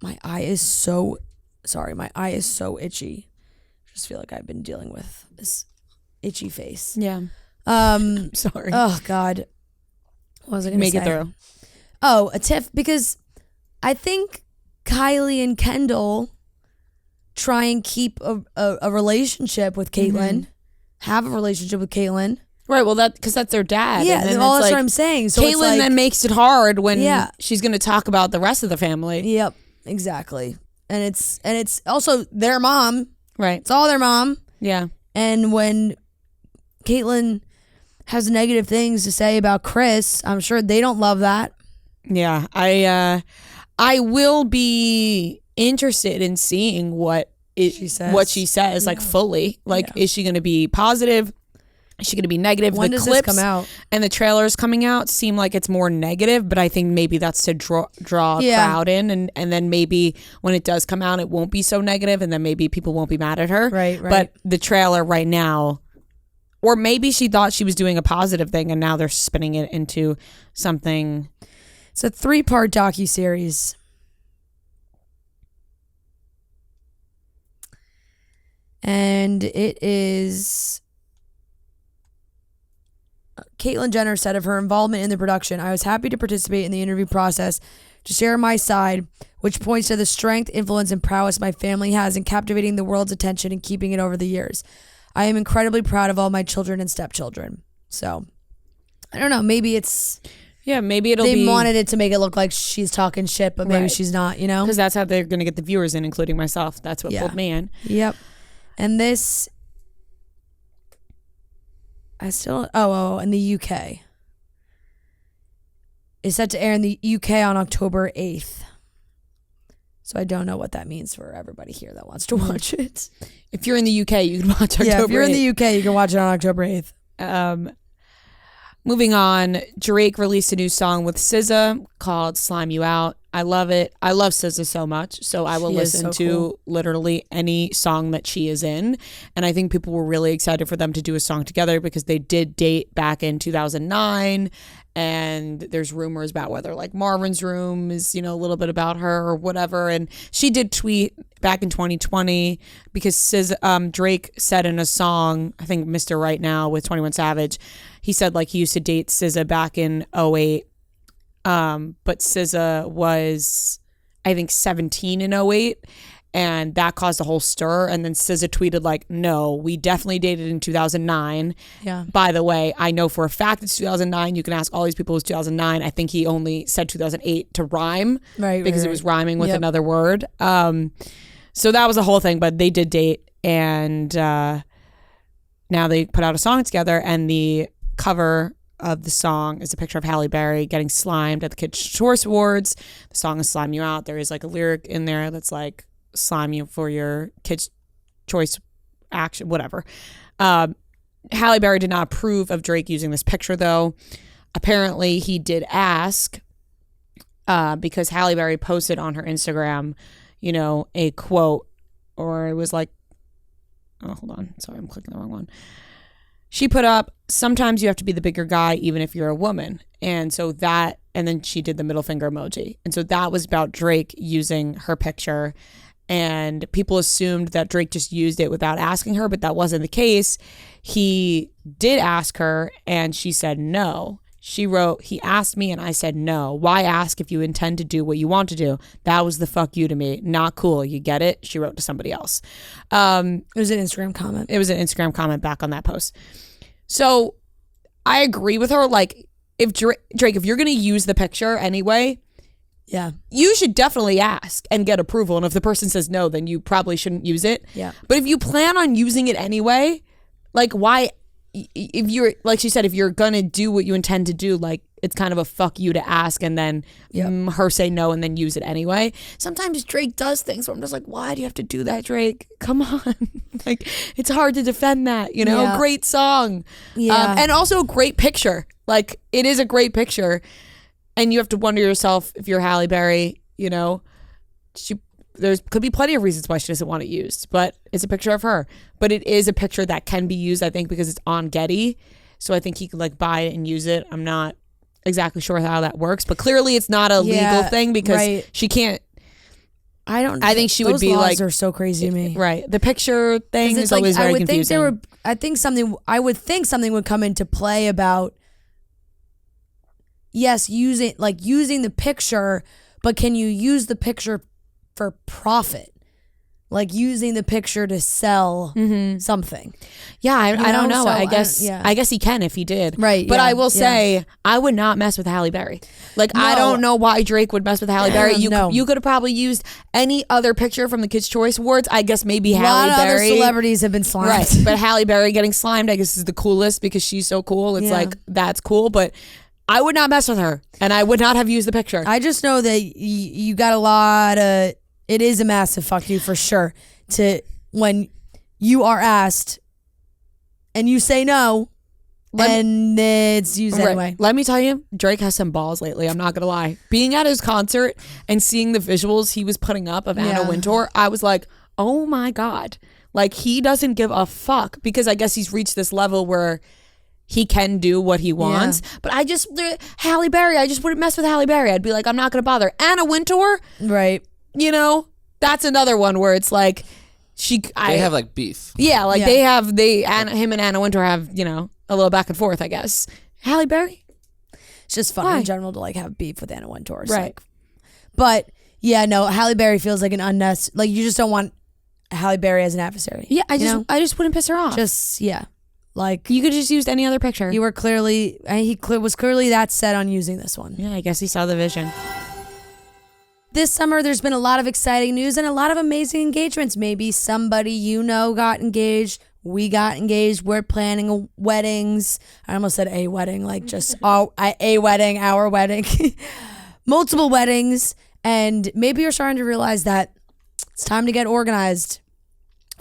S2: My eye is so itchy. I just feel like I've been dealing with this itchy face.
S1: Yeah. Sorry.
S2: Oh God. What was I gonna
S1: make
S2: say?
S1: it through?
S2: Oh, a tiff, because I think Kylie and Kendall try and keep a relationship with Caitlyn, have a relationship with Caitlyn.
S1: Right, well, because that's their dad.
S2: Yeah,
S1: and then
S2: that's what I'm saying. So
S1: Caitlyn then makes it hard when she's going to talk about the rest of the family.
S2: Yep, exactly. And it's also their mom.
S1: Right.
S2: It's all their mom.
S1: Yeah.
S2: And when Caitlyn has negative things to say about Chris, I'm sure they don't love that.
S1: Yeah, I will be interested in seeing what she says, like fully. Like, is she going to be positive? Is she going to be negative?
S2: When does this come out?
S1: And the trailers coming out seem like it's more negative, but I think maybe that's to draw a crowd in, and then maybe when it does come out, it won't be so negative, and then maybe people won't be mad at her.
S2: Right.
S1: But the trailer right now, or maybe she thought she was doing a positive thing, and now they're spinning it into something.
S2: It's a 3-part docuseries. And it is... Caitlyn Jenner said of her involvement in the production, "I was happy to participate in the interview process to share my side, which points to the strength, influence, and prowess my family has in captivating the world's attention and keeping it over the years. I am incredibly proud of all my children and stepchildren." So, I don't know. Maybe it's...
S1: Yeah, maybe it'll
S2: they
S1: be...
S2: They wanted it to make it look like she's talking shit, but maybe she's not, you know?
S1: Because that's how they're going to get the viewers in, including myself. That's what pulled me in.
S2: Yep. And this... in the UK. It's set to air in the UK on October 8th. So I don't know what that means for everybody here that wants to watch it.
S1: If you're in the UK, you can watch October 8th.
S2: Yeah, if you're in the UK, you can watch it on October 8th.
S1: Moving on, Drake released a new song with SZA called Slime You Out. I love it. I love SZA so much, so I will listen to literally any song that she is in. And I think people were really excited for them to do a song together because they did date back in 2009. And there's rumors about whether like Marvin's Room is, a little bit about her or whatever. And she did tweet back in 2020 because Drake said in a song, I think Mr. Right Now with 21 Savage, he said like he used to date SZA back in 2008. But SZA was, I think, 17 in 2008. And that caused a whole stir. And then SZA tweeted like, "No, we definitely dated in 2009.
S2: Yeah.
S1: By the way, I know for a fact it's 2009. You can ask all these people it was 2009. I think he only said 2008 to rhyme.
S2: Right.
S1: Because it was rhyming with another word. So that was the whole thing. But they did date. And now they put out a song together. And the cover of the song is a picture of Halle Berry getting slimed at the Kids' Choice Awards. The song is Slime You Out. There is like a lyric in there that's like, slime you for your Kids' Choice action, whatever. Halle Berry did not approve of Drake using this picture, though. Apparently, he did ask because Halle Berry posted on her Instagram, a quote, or it was like, oh, hold on. Sorry, I'm clicking the wrong one. She put up, "Sometimes you have to be the bigger guy, even if you're a woman." And so that, and then she did the middle finger emoji. And so that was about Drake using her picture. And people assumed that Drake just used it without asking her, but that wasn't the case. He did ask her, and she said no. She wrote, "He asked me, and I said no. Why ask if you intend to do what you want to do? That was the fuck you to me. Not cool. You get it?" She wrote to somebody else.
S2: It was an Instagram comment.
S1: It was an Instagram comment back on that post. So I agree with her. Like, if Drake, if you're going to use the picture anyway,
S2: yeah, you
S1: should definitely ask and get approval. And if the person says no, then you probably shouldn't use it.
S2: Yeah.
S1: But if you plan on using it anyway, like, why, if you're, like she said, if you're going to do what you intend to do, like, it's kind of a fuck you to ask and then her say no and then use it anyway. Sometimes Drake does things where I'm just like, why do you have to do that, Drake? Come on. Like, it's hard to defend that, you know?
S2: Yeah.
S1: Great song.
S2: Yeah.
S1: And also a great picture. Like, it is a great picture. And you have to wonder yourself, if you're Halle Berry, you know, there's could be plenty of reasons why she doesn't want it used, but it's a picture of her. But it is a picture that can be used, I think, because it's on Getty. So I think he could like buy it and use it. I'm not exactly sure how that works, but clearly it's not a legal thing because she can't. I think she would be
S2: laws
S1: like,
S2: are so crazy to me.
S1: Right. The picture thing is
S2: like,
S1: always very confusing.
S2: I would think something would come into play about, yes, using the picture, but can you use the picture for profit? Like using the picture to sell something.
S1: Yeah, I don't know.
S2: So
S1: I guess he can if he did.
S2: Right.
S1: But
S2: yeah,
S1: I will say, I would not mess with Halle Berry. Like,
S2: No.
S1: I don't know why Drake would mess with Halle Berry. You
S2: No.
S1: you could have probably used any other picture from the Kids' Choice Awards. I guess maybe
S2: A
S1: Halle
S2: lot of other
S1: Berry.
S2: celebrities have been slimed.
S1: Right. But Halle Berry getting slimed, I guess, is the coolest because she's so cool. It's like, that's cool. But I would not mess with her. And I would not have used the picture.
S2: I just know that you got a lot of, it is a massive fuck you for sure to when you are asked and you say no and it's used anyway.
S1: Let me tell you, Drake has some balls lately. I'm not going to lie. Being at his concert and seeing the visuals he was putting up of Anna Wintour, I was like, oh my God. Like, he doesn't give a fuck because I guess he's reached this level where he can do what he wants. But Halle Berry, I just wouldn't mess with Halle Berry. I'd be like, I'm not going to bother. Anna Wintour,
S2: Right.
S1: you know, that's another one where it's like,
S3: they have like beef.
S1: Yeah, like him and Anna Wintour have, you know, a little back and forth, I guess. Halle Berry?
S2: It's just fun
S1: Why?
S2: in general to like have beef with Anna Wintour.
S1: Right.
S2: But yeah, no, Halle Berry feels like an unnecessary, like you just don't want Halle Berry as an adversary.
S1: Yeah, I just wouldn't piss her off.
S2: Like
S1: you could just used any other picture.
S2: you were clearly, was clearly that set on using this one.
S1: Yeah, I guess he saw the vision.
S2: This summer, there's been a lot of exciting news and a lot of amazing engagements. Maybe somebody you know got engaged. We got engaged. We're planning weddings. I almost said a wedding, like just a wedding, our wedding. Multiple weddings. And maybe you're starting to realize that it's time to get organized.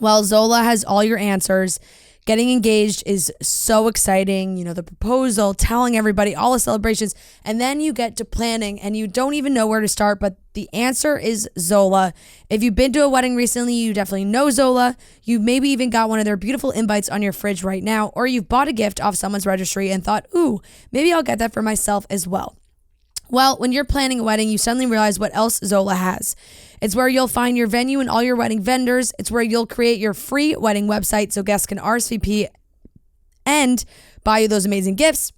S2: Well, Zola has all your answers. Getting engaged is so exciting. You know, the proposal, telling everybody, all the celebrations, and then you get to planning and you don't even know where to start, but the answer is Zola. If you've been to a wedding recently, you definitely know Zola. You maybe even got one of their beautiful invites on your fridge right now, or you've bought a gift off someone's registry and thought, ooh, maybe I'll get that for myself as well. Well, when you're planning a wedding, you suddenly realize what else Zola has. It's where you'll find your venue and all your wedding vendors. It's where you'll create your free wedding website so guests can RSVP and buy you those amazing gifts.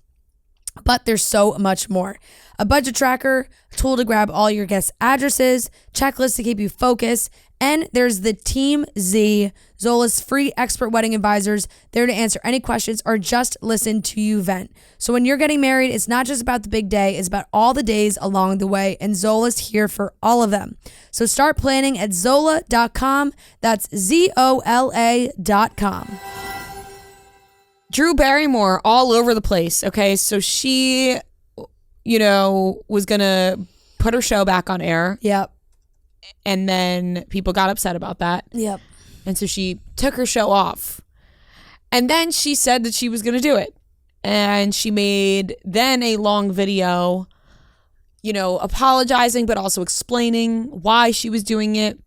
S2: But there's so much more. A budget tracker, a tool to grab all your guests' addresses, checklists to keep you focused, and there's the Team Z, Zola's free expert wedding advisors, there to answer any questions or just listen to you vent. So when you're getting married, it's not just about the big day, it's about all the days along the way, and Zola's here for all of them. So start planning at Zola.com. That's ZOLA.com.
S1: Drew Barrymore all over the place. Okay, so she, you know, was going to put her show back on air.
S2: Yep.
S1: And then people got upset about that.
S2: Yep.
S1: And so she took her show off. And then she said that she was going to do it. And she made then a long video, you know, apologizing, but also explaining why she was doing it.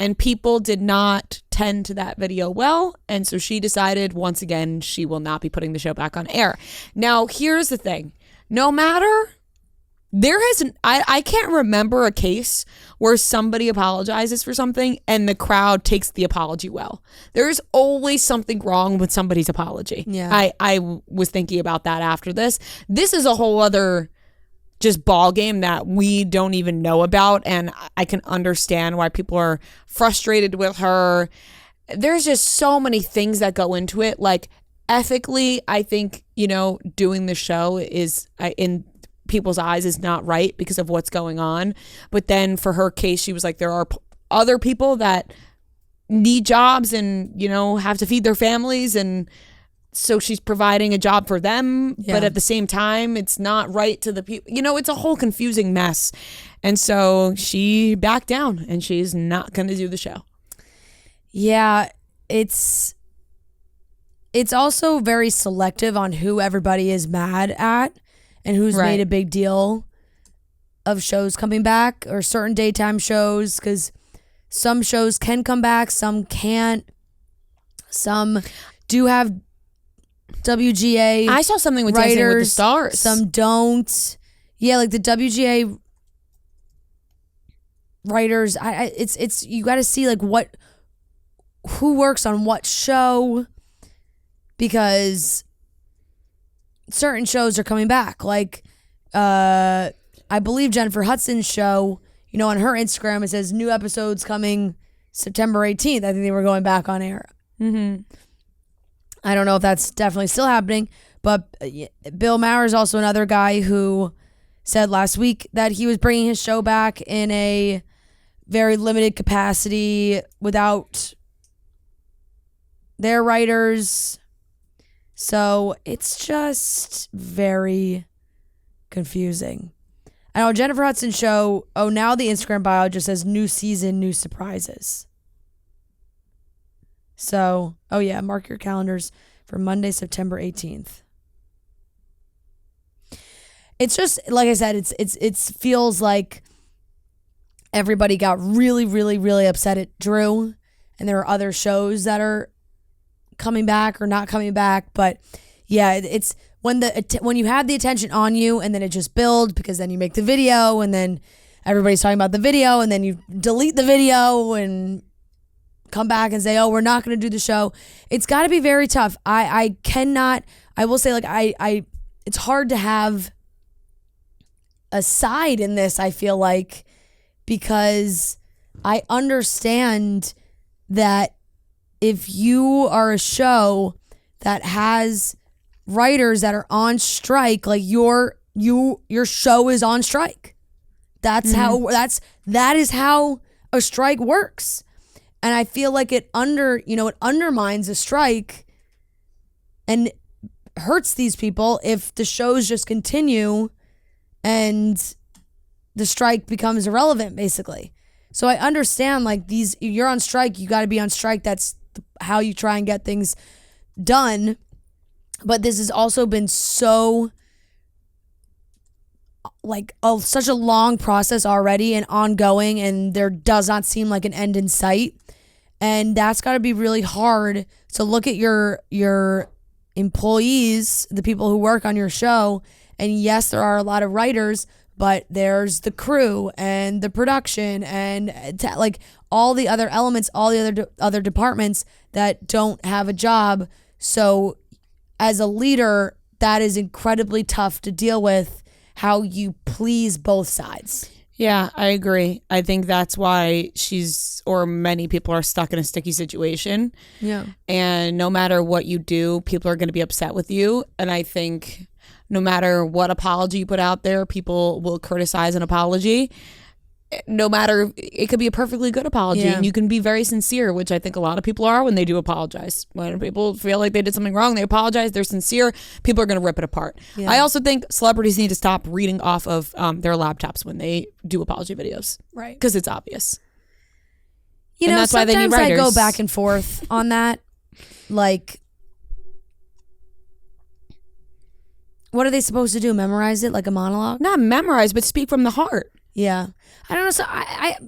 S1: And people did not tend to that video well. And so she decided, once again, she will not be putting the show back on air. Now, here's the thing. No matter... I can't remember a case where somebody apologizes for something and the crowd takes the apology well. There's always something wrong with somebody's apology.
S2: Yeah.
S1: I was thinking about that after this. This is a whole other just ball game that we don't even know about, and I can understand why people are frustrated with her. There's just so many things that go into it. Like, ethically, I think, you know, doing the show is in people's eyes is not right because of what's going on. But then for her case, she was like, there are other people that need jobs and, you know, have to feed their families, and so she's providing a job for them,
S2: Yeah.
S1: but at the same time, it's not right to the people. It's a whole confusing mess. And so she backed down and she's not going to do the show.
S2: Yeah, it's also very selective on who everybody is mad at and who's
S1: Right.
S2: made a big deal of shows coming back or certain daytime shows, because some shows can come back, some can't. Some do have WGA
S1: I saw something with Dancing with the
S2: writers,
S1: Stars.
S2: some don't. Yeah, like the WGA writers, it's you got to see like who works on what show, because certain shows are coming back. Like I believe Jennifer Hudson's show, on her Instagram it says new episodes coming September 18th. I think they were going back on air.
S1: Mm-hmm.
S2: I don't know if that's definitely still happening, but Bill Maher is also another guy who said last week that he was bringing his show back in a very limited capacity without their writers. So it's just very confusing. I know Jennifer Hudson's show, now the Instagram bio just says new season, new surprises. So, mark your calendars for Monday, September 18th. It's just, like I said, it feels like everybody got really, really, really upset at Drew, and there are other shows that are coming back or not coming back. But yeah, it's when you have the attention on you, and then it just builds, because then you make the video, and then everybody's talking about the video, and then you delete the video and come back and say, we're not going to do the show. It's got to be very tough. I will say, like, I it's hard to have a side in this, I feel like, because I understand that if you are a show that has writers that are on strike, like your show is on strike. That's that is how a strike works. And I feel like it undermines a strike and hurts these people if the shows just continue and the strike becomes irrelevant, basically. So I understand, like, you're on strike, you got to be on strike. That's how you try and get things done. But this has also been so, like, such a long process already and ongoing, and there does not seem like an end in sight. And that's got to be really hard to look at your employees, the people who work on your show. And yes, there are a lot of writers, but there's the crew and the production and like all the other elements, all the other departments that don't have a job. So as a leader, that is incredibly tough to deal with, how you please both sides.
S1: Yeah, I agree. I think that's why many people are stuck in a sticky situation.
S2: Yeah.
S1: And no matter what you do, people are going to be upset with you. And I think no matter what apology you put out there, people will criticize an apology. No matter, it could be a perfectly good apology, and you can be very sincere, which I think a lot of people are when they do apologize. When people feel like they did something wrong, they apologize, they're sincere, people are going to rip it apart. Yeah. I also think celebrities need to stop reading off of their laptops when they do apology videos.
S2: Right.
S1: Because it's obvious.
S2: And that's why they need writers. Sometimes I go back and forth on that. Like, what are they supposed to do? Memorize it like a monologue?
S1: Not memorize, but speak from the heart.
S2: Yeah. I don't know. So I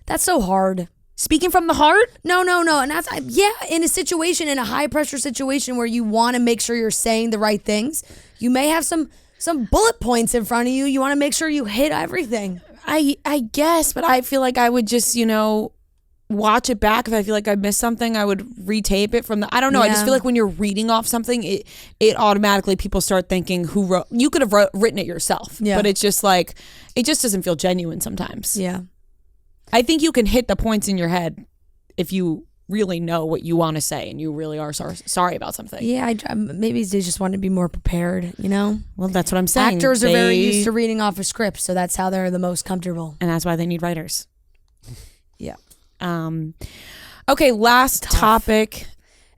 S2: that's so hard.
S1: Speaking from the heart?
S2: No. And that's, in a situation, in a high pressure situation where you want to make sure you're saying the right things, you may have some bullet points in front of you. You want to make sure you hit everything.
S1: I guess, but I feel like I would just, watch it back. If I feel like I missed something, I would retape it from I don't know. Yeah. I just feel like when you're reading off something, it automatically, people start thinking who wrote. You could have written it yourself, but it's just like, it just doesn't feel genuine sometimes.
S2: Yeah.
S1: I think you can hit the points in your head if you really know what you want to say and you really are sorry about something.
S2: Yeah, maybe they just want to be more prepared, Well,
S1: that's what I'm saying.
S2: Actors are very used to reading off a script, so that's how they're the most comfortable.
S1: And that's why they need writers.
S2: Yeah.
S1: Okay, last topic.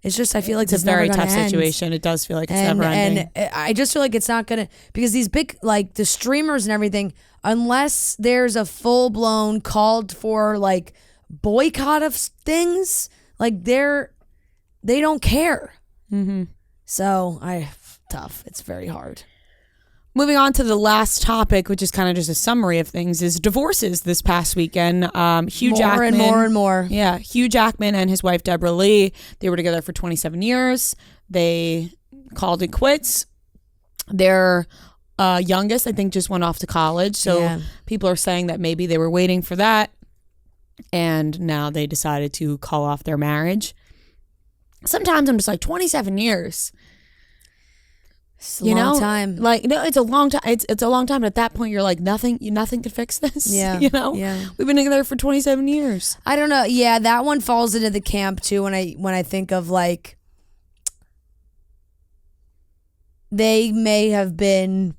S2: It's just, I feel like
S1: It's a very tough situation. It does feel like it's never ending.
S2: And I just feel like it's not gonna, because these big, like the streamers and everything, unless there's a full blown called for like boycott of things, like they don't care.
S1: Mm-hmm.
S2: So tough. It's very hard.
S1: Moving on to the last topic, which is kind of just a summary of things, is divorces this past weekend. Hugh Jackman.
S2: More and more.
S1: Yeah. Hugh Jackman and his wife, Deborra-lee, they were together for 27 years. They called it quits. Their youngest, I think, just went off to college. So people are saying that maybe they were waiting for that. And now they decided to call off their marriage. Sometimes I'm just like, 27 years.
S2: It's a long time.
S1: Like, no, it's a long time. It's a long time. But at that point, you're like, nothing could fix this.
S2: Yeah.
S1: Yeah. We've been together for 27 years.
S2: I don't know. Yeah, that one falls into the camp too. When I think of like, they may have been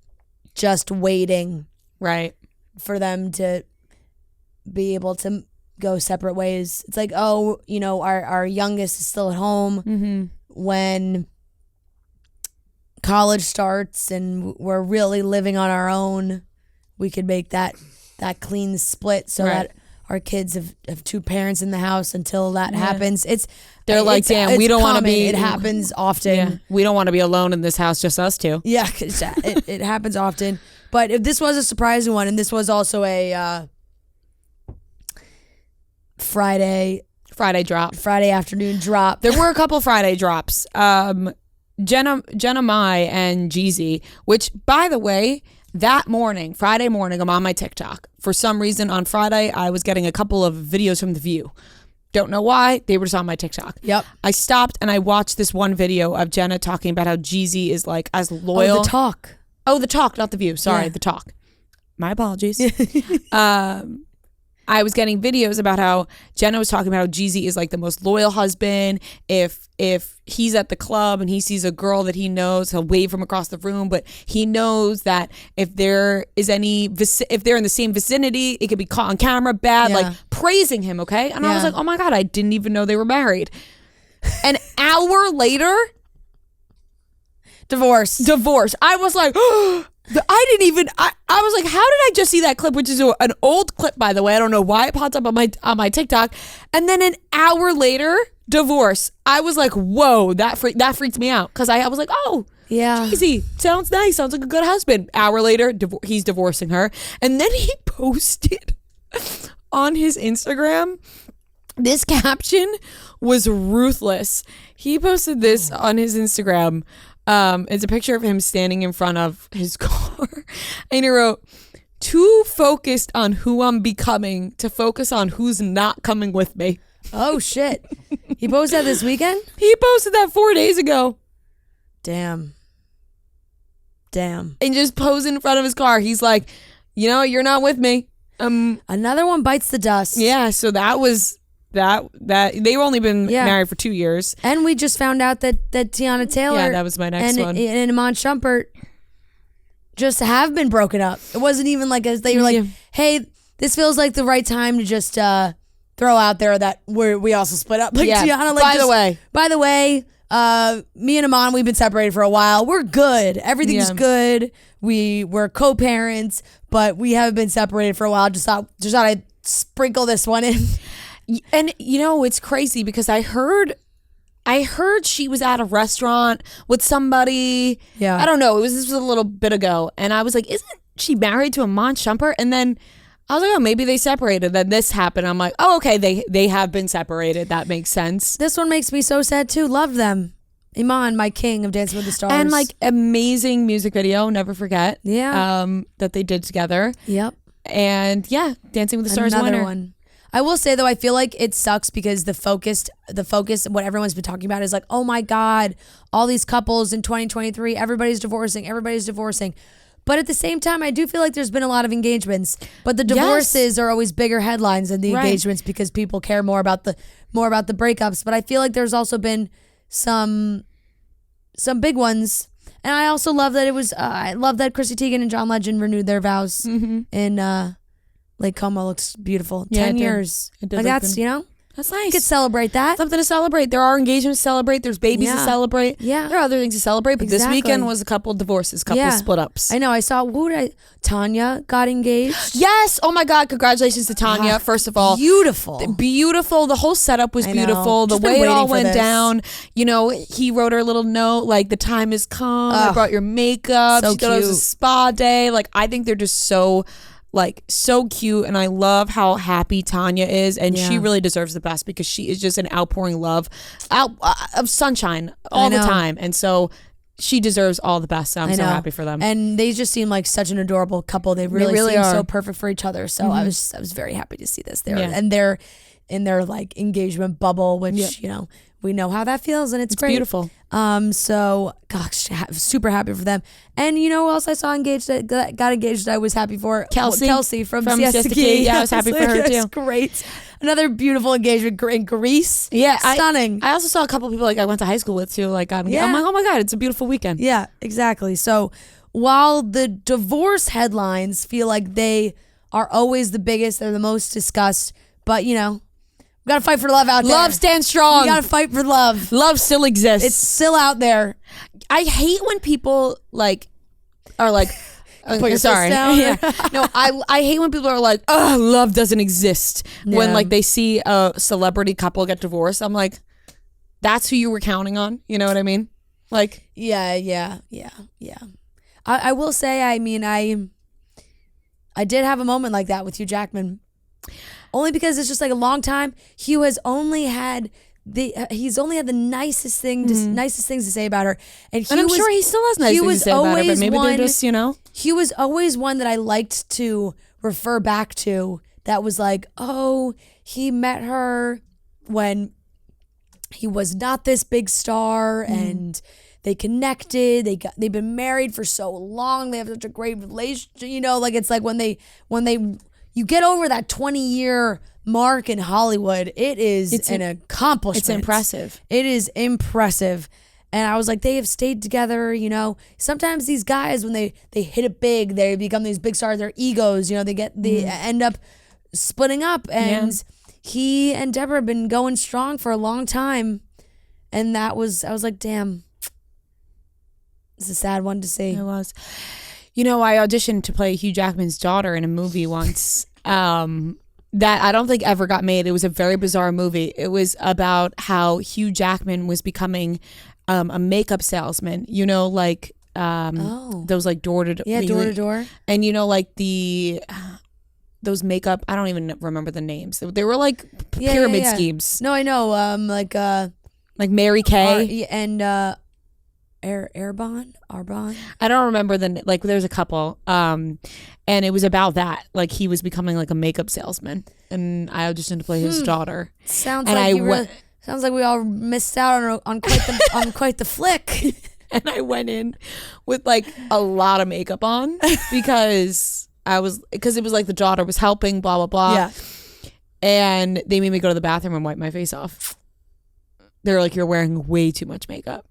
S2: just waiting,
S1: right,
S2: for them to be able to go separate ways. It's like, oh, our youngest is still at home when college starts and we're really living on our own. We could make that clean split so that our kids have two parents in the house until that happens.
S1: They're like, damn, we don't want to be.
S2: It happens often.
S1: Yeah. We don't want to be alone in this house, just us two.
S2: Yeah, it happens often. But if this was a surprising one, and this was also a Friday afternoon drop.
S1: There were a couple Friday drops. Jenna Mai and Jeezy, which, by the way, that morning, Friday morning, I'm on my TikTok. For some reason, on Friday, I was getting a couple of videos from The View. Don't know why. They were just on my TikTok.
S2: Yep.
S1: I stopped and I watched this one video of Jenna talking about how Jeezy is like as loyal.
S2: Oh, The Talk.
S1: Oh, The Talk, not The View. Sorry,
S2: Yeah.
S1: The Talk. My apologies. I was getting videos about how Jenna was talking about how Jeezy is like the most loyal husband. If he's at the club and he sees a girl that he knows, he'll wave from across the room. But he knows that if they're in the same vicinity, it could be caught on camera. Like praising him. Okay, and I was like, oh my God, I didn't even know they were married. An hour later,
S2: divorce.
S1: I was like. I was like, how did I just see that clip, which is an old clip, by the way. I don't know why it popped up on my TikTok. And then an hour later, divorce. I was like, whoa, that freaked me out. Because I was like, oh,
S2: yeah,
S1: easy. Sounds nice. Sounds like a good husband. Hour later, he's divorcing her. And then he posted on his Instagram, this caption was ruthless. He posted this on his Instagram. It's a picture of him standing in front of his car, and he wrote, "Too focused on who I'm becoming to focus on who's not coming with me."
S2: Oh shit! He posted that this weekend?
S1: He posted that 4 days ago.
S2: Damn.
S1: And just posing in front of his car. He's like, you're not with me.
S2: Another one bites the dust.
S1: Yeah. So that was. That they've only been married for 2 years,
S2: and we just found out that Teyana Taylor,
S1: that was my next one,
S2: and Iman Shumpert just have been broken up. It wasn't even like they were like, hey, this feels like the right time to just throw out there that we also split up. Like Teyana, like, by the way, me and Iman, we've been separated for a while. We're good. Everything's good. We're co-parents, but we haven't been separated for a while. Just thought I'd sprinkle this one in.
S1: And it's crazy because I heard she was at a restaurant with somebody.
S2: Yeah.
S1: I don't know. This was a little bit ago. And I was like, isn't she married to Iman Shumpert? And then I was like, oh, maybe they separated. Then this happened. I'm like, oh, okay, they have been separated. That makes sense.
S2: This one makes me so sad too. Loved them. Iman, my king of Dancing with the Stars.
S1: And like amazing music video, never forget.
S2: Yeah.
S1: That they did together.
S2: Yep.
S1: And Dancing with the Stars
S2: Another
S1: winner.
S2: one. I will say though, I feel like it sucks because the focus, what everyone's been talking about is like, oh my God, all these couples in 2023, everybody's divorcing. But at the same time, I do feel like there's been a lot of engagements, but the divorces are always bigger headlines than the engagements because people care more about the breakups. But I feel like there's also been some big ones. And I also love that I love that Crissy Teigen and John Legend renewed their vows in Lake Como. Looks beautiful. 10 years.
S1: It
S2: like that's,
S1: That's nice.
S2: You could celebrate that.
S1: Something to celebrate. There are engagements to celebrate. There's babies to celebrate.
S2: Yeah.
S1: There are other things to celebrate. But
S2: Exactly.
S1: this weekend was a couple divorces, couple split ups.
S2: I know. I saw, Tanya got engaged.
S1: Yes. Oh my God. Congratulations to Tanya. First of all.
S2: Beautiful.
S1: Beautiful. The whole setup was beautiful. The
S2: Just been
S1: way it all
S2: waiting for
S1: went
S2: this.
S1: down. You know, he wrote her a little note like, the time has come. I brought your makeup.
S2: So
S1: She thought it was a
S2: cute.
S1: spa day. Like, I think they're just so cute, and I love how happy Tanya is, and she really deserves the best because she is just an outpouring love of sunshine all the time, and so she deserves all the best. So I'm so happy for them.
S2: And they just seem like such an adorable couple. They really seem
S1: are.
S2: so perfect for each other. So I was very happy to see this there.
S1: Yeah.
S2: And they're in their like engagement bubble, which you know, we know how that feels, and it's great.
S1: Beautiful.
S2: So gosh, super happy for them. And you know who else I saw engaged that got engaged that I was happy for?
S1: Kelce
S2: from
S1: Siesta Key. Yeah, I was happy for her too.
S2: Great. Another beautiful engagement in Greece.
S1: Yeah,
S2: stunning.
S1: I also saw a couple people like I went to high school with too. Like I'm like, oh my God, it's a beautiful weekend.
S2: Yeah, exactly. So while the divorce headlines feel like they are always the biggest, they're the most discussed, but you know, we gotta fight for love out there.
S1: Love stands strong.
S2: We gotta fight for love.
S1: Love still exists.
S2: It's still out there.
S1: I hate when people are like.
S2: Put your
S1: sorry.
S2: fist down.
S1: Yeah. No, I hate when people are like, oh, love doesn't exist. When
S2: Yeah.
S1: like they see a celebrity couple get divorced, I'm like, that's who you were counting on. You know what I mean? Like,
S2: Yeah. I will say, I mean, I did have a moment like that with Hugh Jackman. Only because it's just like a long time. Hugh has only had he's only had the nicest things to say about her, and
S1: I'm sure he still has nice things to say about it, but maybe they're just, you know.
S2: He was always one that I liked to refer back to. That was like, oh, he met her when he was not this big star, and they connected. They've been married for so long. They have such a great relationship. You know, like it's like when you get over that 20-year mark in Hollywood, it's an accomplishment.
S1: It's impressive.
S2: It is impressive. And I was like, they have stayed together, you know. Sometimes these guys, when they hit it big, they become these big stars, their egos, you know, they end up splitting up. And he and Deborah have been going strong for a long time. And I was like, damn. It's a sad one to see.
S1: It was. You know, I auditioned to play Hugh Jackman's daughter in a movie once that I don't think ever got made. It was a very bizarre movie. It was about how Hugh Jackman was becoming a makeup salesman, you know, like those like door to door.
S2: Yeah, door to door.
S1: And you know, like those makeup, I don't even remember the names. They were like pyramid schemes.
S2: No, I know.
S1: Like Mary Kay.
S2: And Arbonne.
S1: I don't remember there's a couple. And it was about that. Like he was becoming like a makeup salesman, and I auditioned to play his daughter.
S2: Sounds
S1: And
S2: like we all missed out on quite the flick.
S1: And I went in with like a lot of makeup on because it was like the daughter was helping, blah blah blah.
S2: Yeah.
S1: And they made me go to the bathroom and wipe my face off. They're like, you're wearing way too much makeup.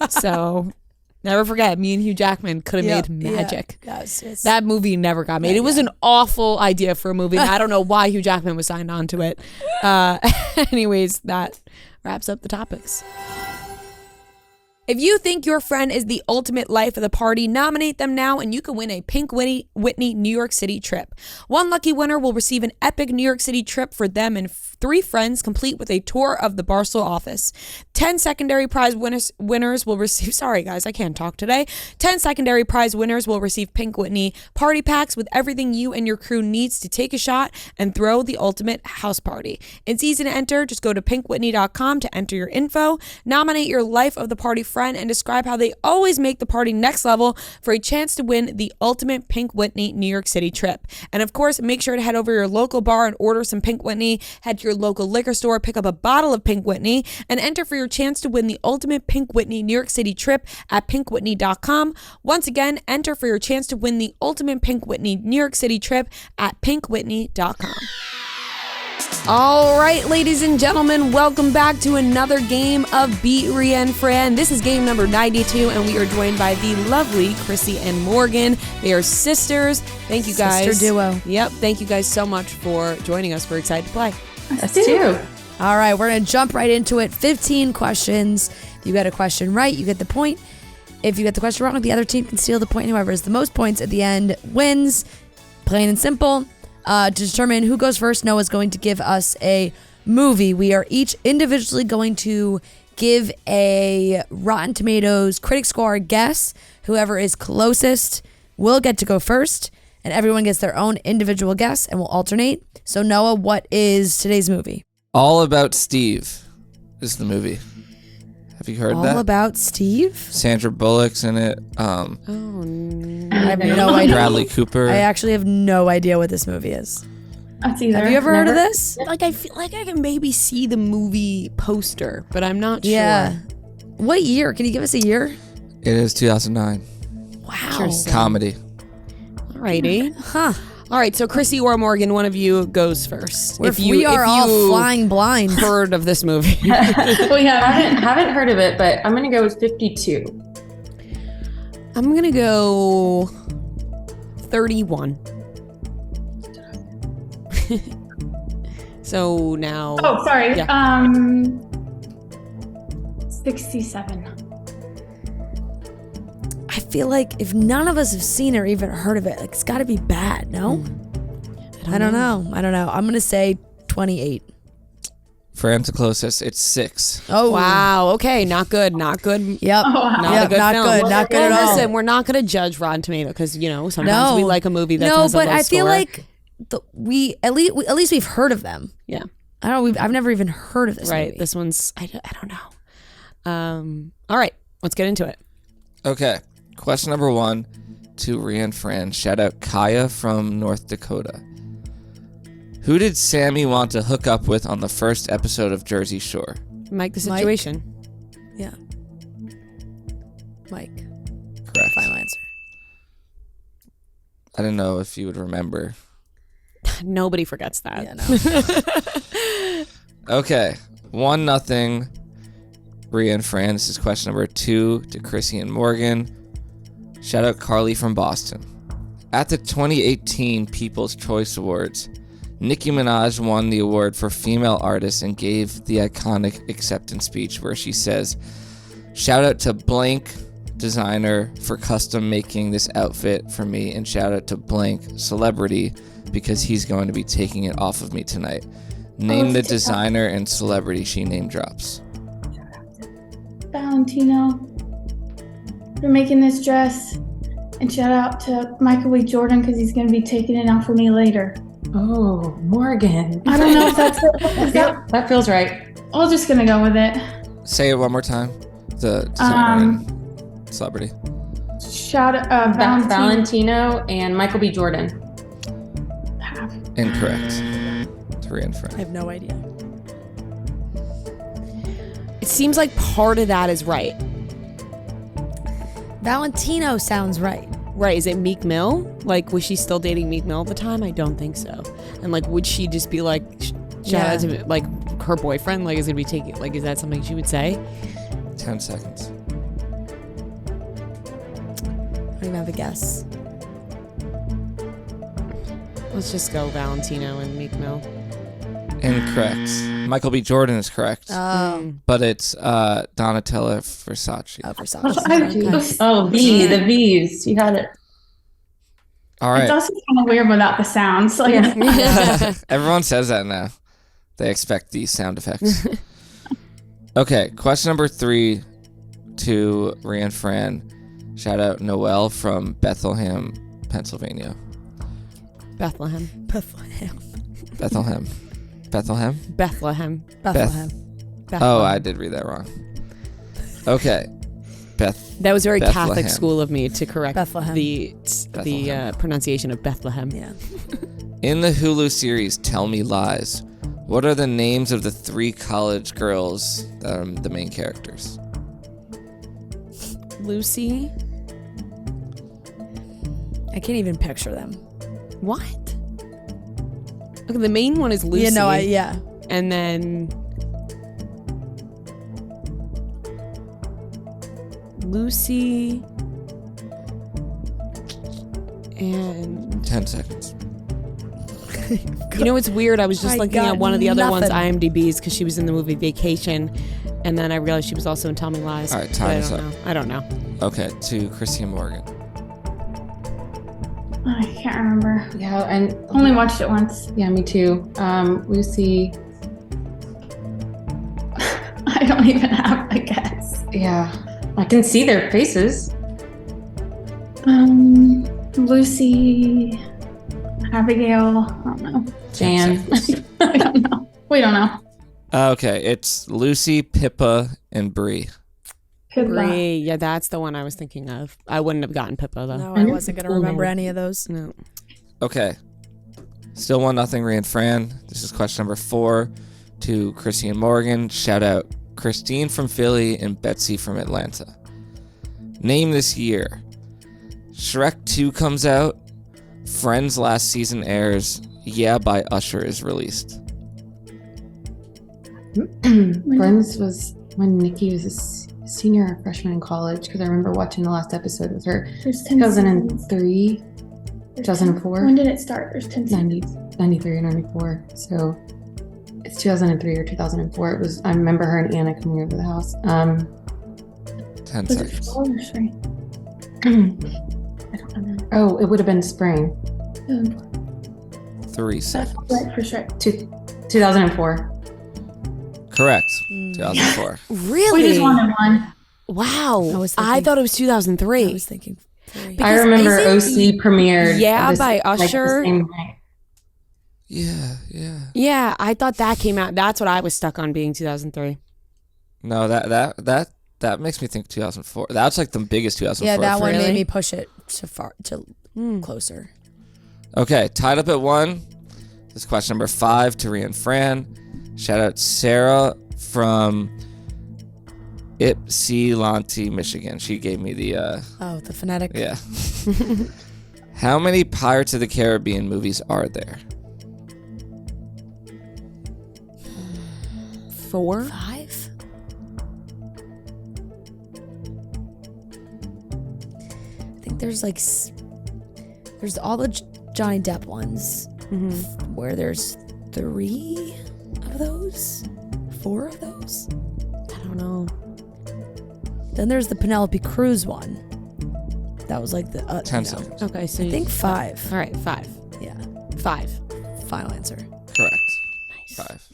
S1: So never forget, me and Hugh Jackman could have made magic.
S2: Yeah.
S1: That movie never got made. It was an awful idea for a movie. And I don't know why Hugh Jackman was signed on to it. Anyways, that wraps up the topics. If you think your friend is the ultimate life of the party, nominate them now and you can win a Pink Whitney New York City trip. One lucky winner will receive an epic New York City trip for them and 3 friends, complete with a tour of the Barstool office. 10 secondary prize winners will receive, sorry guys, I can't talk today. 10 secondary prize winners will receive Pink Whitney party packs with everything you and your crew needs to take a shot and throw the ultimate house party. It's easy to enter. Just go to pinkwhitney.com to enter your info, nominate your life of the party friend, and describe how they always make the party next level for a chance to win the ultimate Pink Whitney New York City trip. And of course, make sure to head over to your local bar and order some Pink Whitney. Head to your local liquor store, pick up a bottle of Pink Whitney, and enter for your chance to win the ultimate Pink Whitney New York City trip at pinkwhitney.com. Once again, enter for your chance to win the ultimate Pink Whitney New York City trip at pinkwhitney.com. All right, ladies and gentlemen, welcome back to another game of Beat Rhea and Fran. This is game number 92, and we are joined by the lovely Crissy and Morgan. They are sisters. Thank you guys.
S2: Sister duo.
S1: Yep. Thank you guys so much for joining us. We're excited to play.
S4: That's 2.
S2: All right, we're going to jump right into it. 15 questions. If you get a question right, you get the point. If you get the question wrong, the other team can steal the point. Whoever has the most points at the end wins. Plain and simple. To determine who goes first, Noah's going to give us a movie. We are each individually going to give a Rotten Tomatoes critic score guess. Whoever is closest will get to go first, and everyone gets their own individual guess, and we'll alternate. So, Noah, what is today's movie?
S3: All About Steve is the movie. Have you heard that?
S2: All About Steve?
S3: Sandra Bullock's in it.
S2: I have no idea.
S3: Bradley Cooper.
S2: I actually have no idea what this movie is.
S4: That's either.
S2: Have you ever heard of this?
S1: Like, I feel like I can maybe see the movie poster, but I'm not
S2: Yeah.
S1: sure.
S2: What year? Can you give us a year?
S3: It is 2009.
S2: Wow.
S1: Interesting.
S3: Comedy.
S1: Alrighty.
S2: Huh.
S1: All right, so Crissy or Morgan, one of you goes first.
S2: We are all flying blind.
S1: Heard of this movie?
S4: Well, yeah, I haven't heard of it, but I'm going to go with 52.
S1: I'm going to go 31. So now...
S4: Oh, sorry.
S1: Yeah.
S4: 67.
S2: I feel like if none of us have seen or even heard of it, like it's got to be bad, no? I don't know. I'm going to say 28.
S3: Fran's the closest. It's 6.
S2: Oh,
S1: Wow, okay, not good, not good.
S2: Yep.
S4: Oh, wow.
S1: Not
S2: Yep,
S1: a good
S2: not
S1: film.
S2: good, not good
S1: Well,
S2: at all.
S1: listen, we're not going to judge Rotten Tomato because, sometimes
S2: No.
S1: we like a movie that
S2: No,
S1: has a
S2: but
S1: low
S2: I feel
S1: score.
S2: like we at least we've heard of them.
S1: Yeah.
S2: I don't know. I've never even heard of this
S1: Right,
S2: movie.
S1: this one's, I don't know. All right, let's get into it.
S3: Okay. Question number 1 to Rhea and Fran. Shout out Kaya from North Dakota. Who did Sammy want to hook up with on the first episode of Jersey Shore?
S1: Mike, the situation.
S2: Yeah. Mike.
S3: Correct.
S2: Final answer.
S3: I didn't know if you would remember.
S1: Nobody forgets that.
S2: Yeah, no.
S3: Okay. 1-0. Rhea and Fran. This is question number 2 to Crissy and Morgan. Shout out Carly from Boston. At the 2018 People's Choice Awards, Nicki Minaj won the award for female artist and gave the iconic acceptance speech where she says, "Shout out to blank designer for custom making this outfit for me, and shout out to blank celebrity because he's going to be taking it off of me tonight." Name the designer and celebrity she name drops.
S4: Valentino for making this dress. And shout out to Michael B. Jordan because he's going to be taking it out for me later.
S5: Oh, Morgan.
S4: I don't know if that's is that.
S5: Yep, that feels right.
S4: I'm just going to go with it.
S3: Say it one more time. The designer and celebrity.
S4: Shout out Valentino.
S5: Valentino and Michael B. Jordan.
S3: Incorrect. Three and
S2: I
S3: Fran.
S2: have no idea.
S1: It seems like part of that is right.
S2: Valentino sounds right.
S1: Right, is it Meek Mill? Like, was she still dating Meek Mill at the time? I don't think so. And, like, would she just be, like, shout out to, like, her boyfriend? Like, is it be taking, like, is that something she would say?
S3: 10 seconds.
S2: I don't even have a guess.
S1: Let's just go Valentino and Meek Mill.
S3: Incorrect. Michael B. Jordan is correct. But it's Donatella Versace.
S2: Oh, Versace.
S4: Okay.
S5: Oh, the V's. You had it.
S3: All
S4: It's
S3: right.
S4: also kind of weird without the sounds. Like,
S3: Everyone says that now. They expect these sound effects. Okay, question number 3 to Rhea and Fran. Shout out Noelle from Bethlehem, Pennsylvania.
S1: Bethlehem.
S2: Bethlehem.
S3: Bethlehem. Bethlehem?
S1: Bethlehem.
S2: Bethlehem.
S3: Oh, I did read that wrong. Okay.
S1: That was very
S3: Bethlehem.
S1: Catholic school of me to correct
S2: Bethlehem.
S1: the pronunciation of Bethlehem.
S2: Yeah.
S3: In the Hulu series Tell Me Lies, what are the names of the 3 college girls that are the main characters?
S1: Lucy.
S2: I can't even picture them.
S1: What? Okay, the main one is Lucy.
S2: Yeah, no, yeah.
S1: And then Lucy and
S3: 10 seconds.
S1: You know what's weird? I was just
S2: I
S1: looking
S2: got
S1: at one of the other ones,
S2: nothing.
S1: IMDb's, because she was in the movie Vacation, and then I realized she was also in Tell Me Lies.
S3: All right,
S1: But
S3: time
S1: I
S3: is
S1: don't
S3: up.
S1: know. I don't know.
S3: Okay, to Crissy and Morgan.
S4: I can't remember.
S5: Yeah, and
S4: Only watched it once.
S5: yeah, me too. Lucy.
S4: I don't even have a guess.
S5: Yeah, I can see their faces.
S4: Lucy, Abigail. I don't know.
S5: Jan.
S4: I don't know. We don't know.
S3: Okay, it's Lucy, Pippa, and Bree.
S4: Pippa.
S1: Brie, yeah, that's the one I was thinking of. I wouldn't have gotten Pippa, though.
S2: No, I wasn't going to remember any of those.
S1: No.
S3: Okay. Still 1-0, Rhea and Fran. This is question number 4 to Crissy and Morgan. Shout out Christine from Philly and Betsy from Atlanta. Name this year. Shrek 2 comes out. Friends last season airs. Yeah by Usher is released.
S5: Friends was when Nikki was a senior or freshman in college, because I remember watching the last episode with her.
S4: There's 10 seasons.
S5: 2003,
S4: There's
S5: 2004?
S4: 10 When did it start? There's 10 seasons.
S5: 93 or 94. So it's 2003 or 2004. It was. I remember her and Anna coming over to the house.
S3: 10
S4: Was it
S3: seconds.
S4: fall or spring? I don't remember.
S5: Oh, it would have been spring.
S3: 3
S4: That's
S3: seconds.
S4: right for sure.
S5: 2004.
S3: Correct. 2004.
S1: Really?
S4: We just wanted one.
S1: Wow.
S2: I was
S1: I
S2: thinking-
S1: thought it was 2003.
S2: I was thinking 3.
S5: I remember
S1: isn't
S5: OC premiered.
S1: Yeah
S5: this-
S1: by
S5: like, the
S1: Usher?
S5: same night.
S3: Yeah.
S1: Yeah, I thought that came out. That's what I was stuck on being 2003.
S3: No, that makes me think 2004. That's like the biggest 2004.
S2: Yeah, that
S3: for
S2: one
S3: me.
S2: made me push it to
S1: Hmm.
S2: closer.
S3: Okay, tied up at 1. This is question number 5 to Rhea and Fran. Shout out Sarah from Ypsilanti, Michigan. She gave me the
S2: The phonetic.
S3: yeah. How many Pirates of the Caribbean movies are there?
S1: 4?
S2: 5? I think there's like there's all the Johnny Depp ones where there's 3 of those, 4 of those.
S1: I don't know.
S2: Then there's the Penelope Cruz one. That was like the
S3: 10 seconds.
S1: Okay, so
S2: I think 5.
S1: All right, 5.
S2: Yeah,
S1: 5.
S2: final answer.
S3: Correct.
S1: Nice.
S3: 5.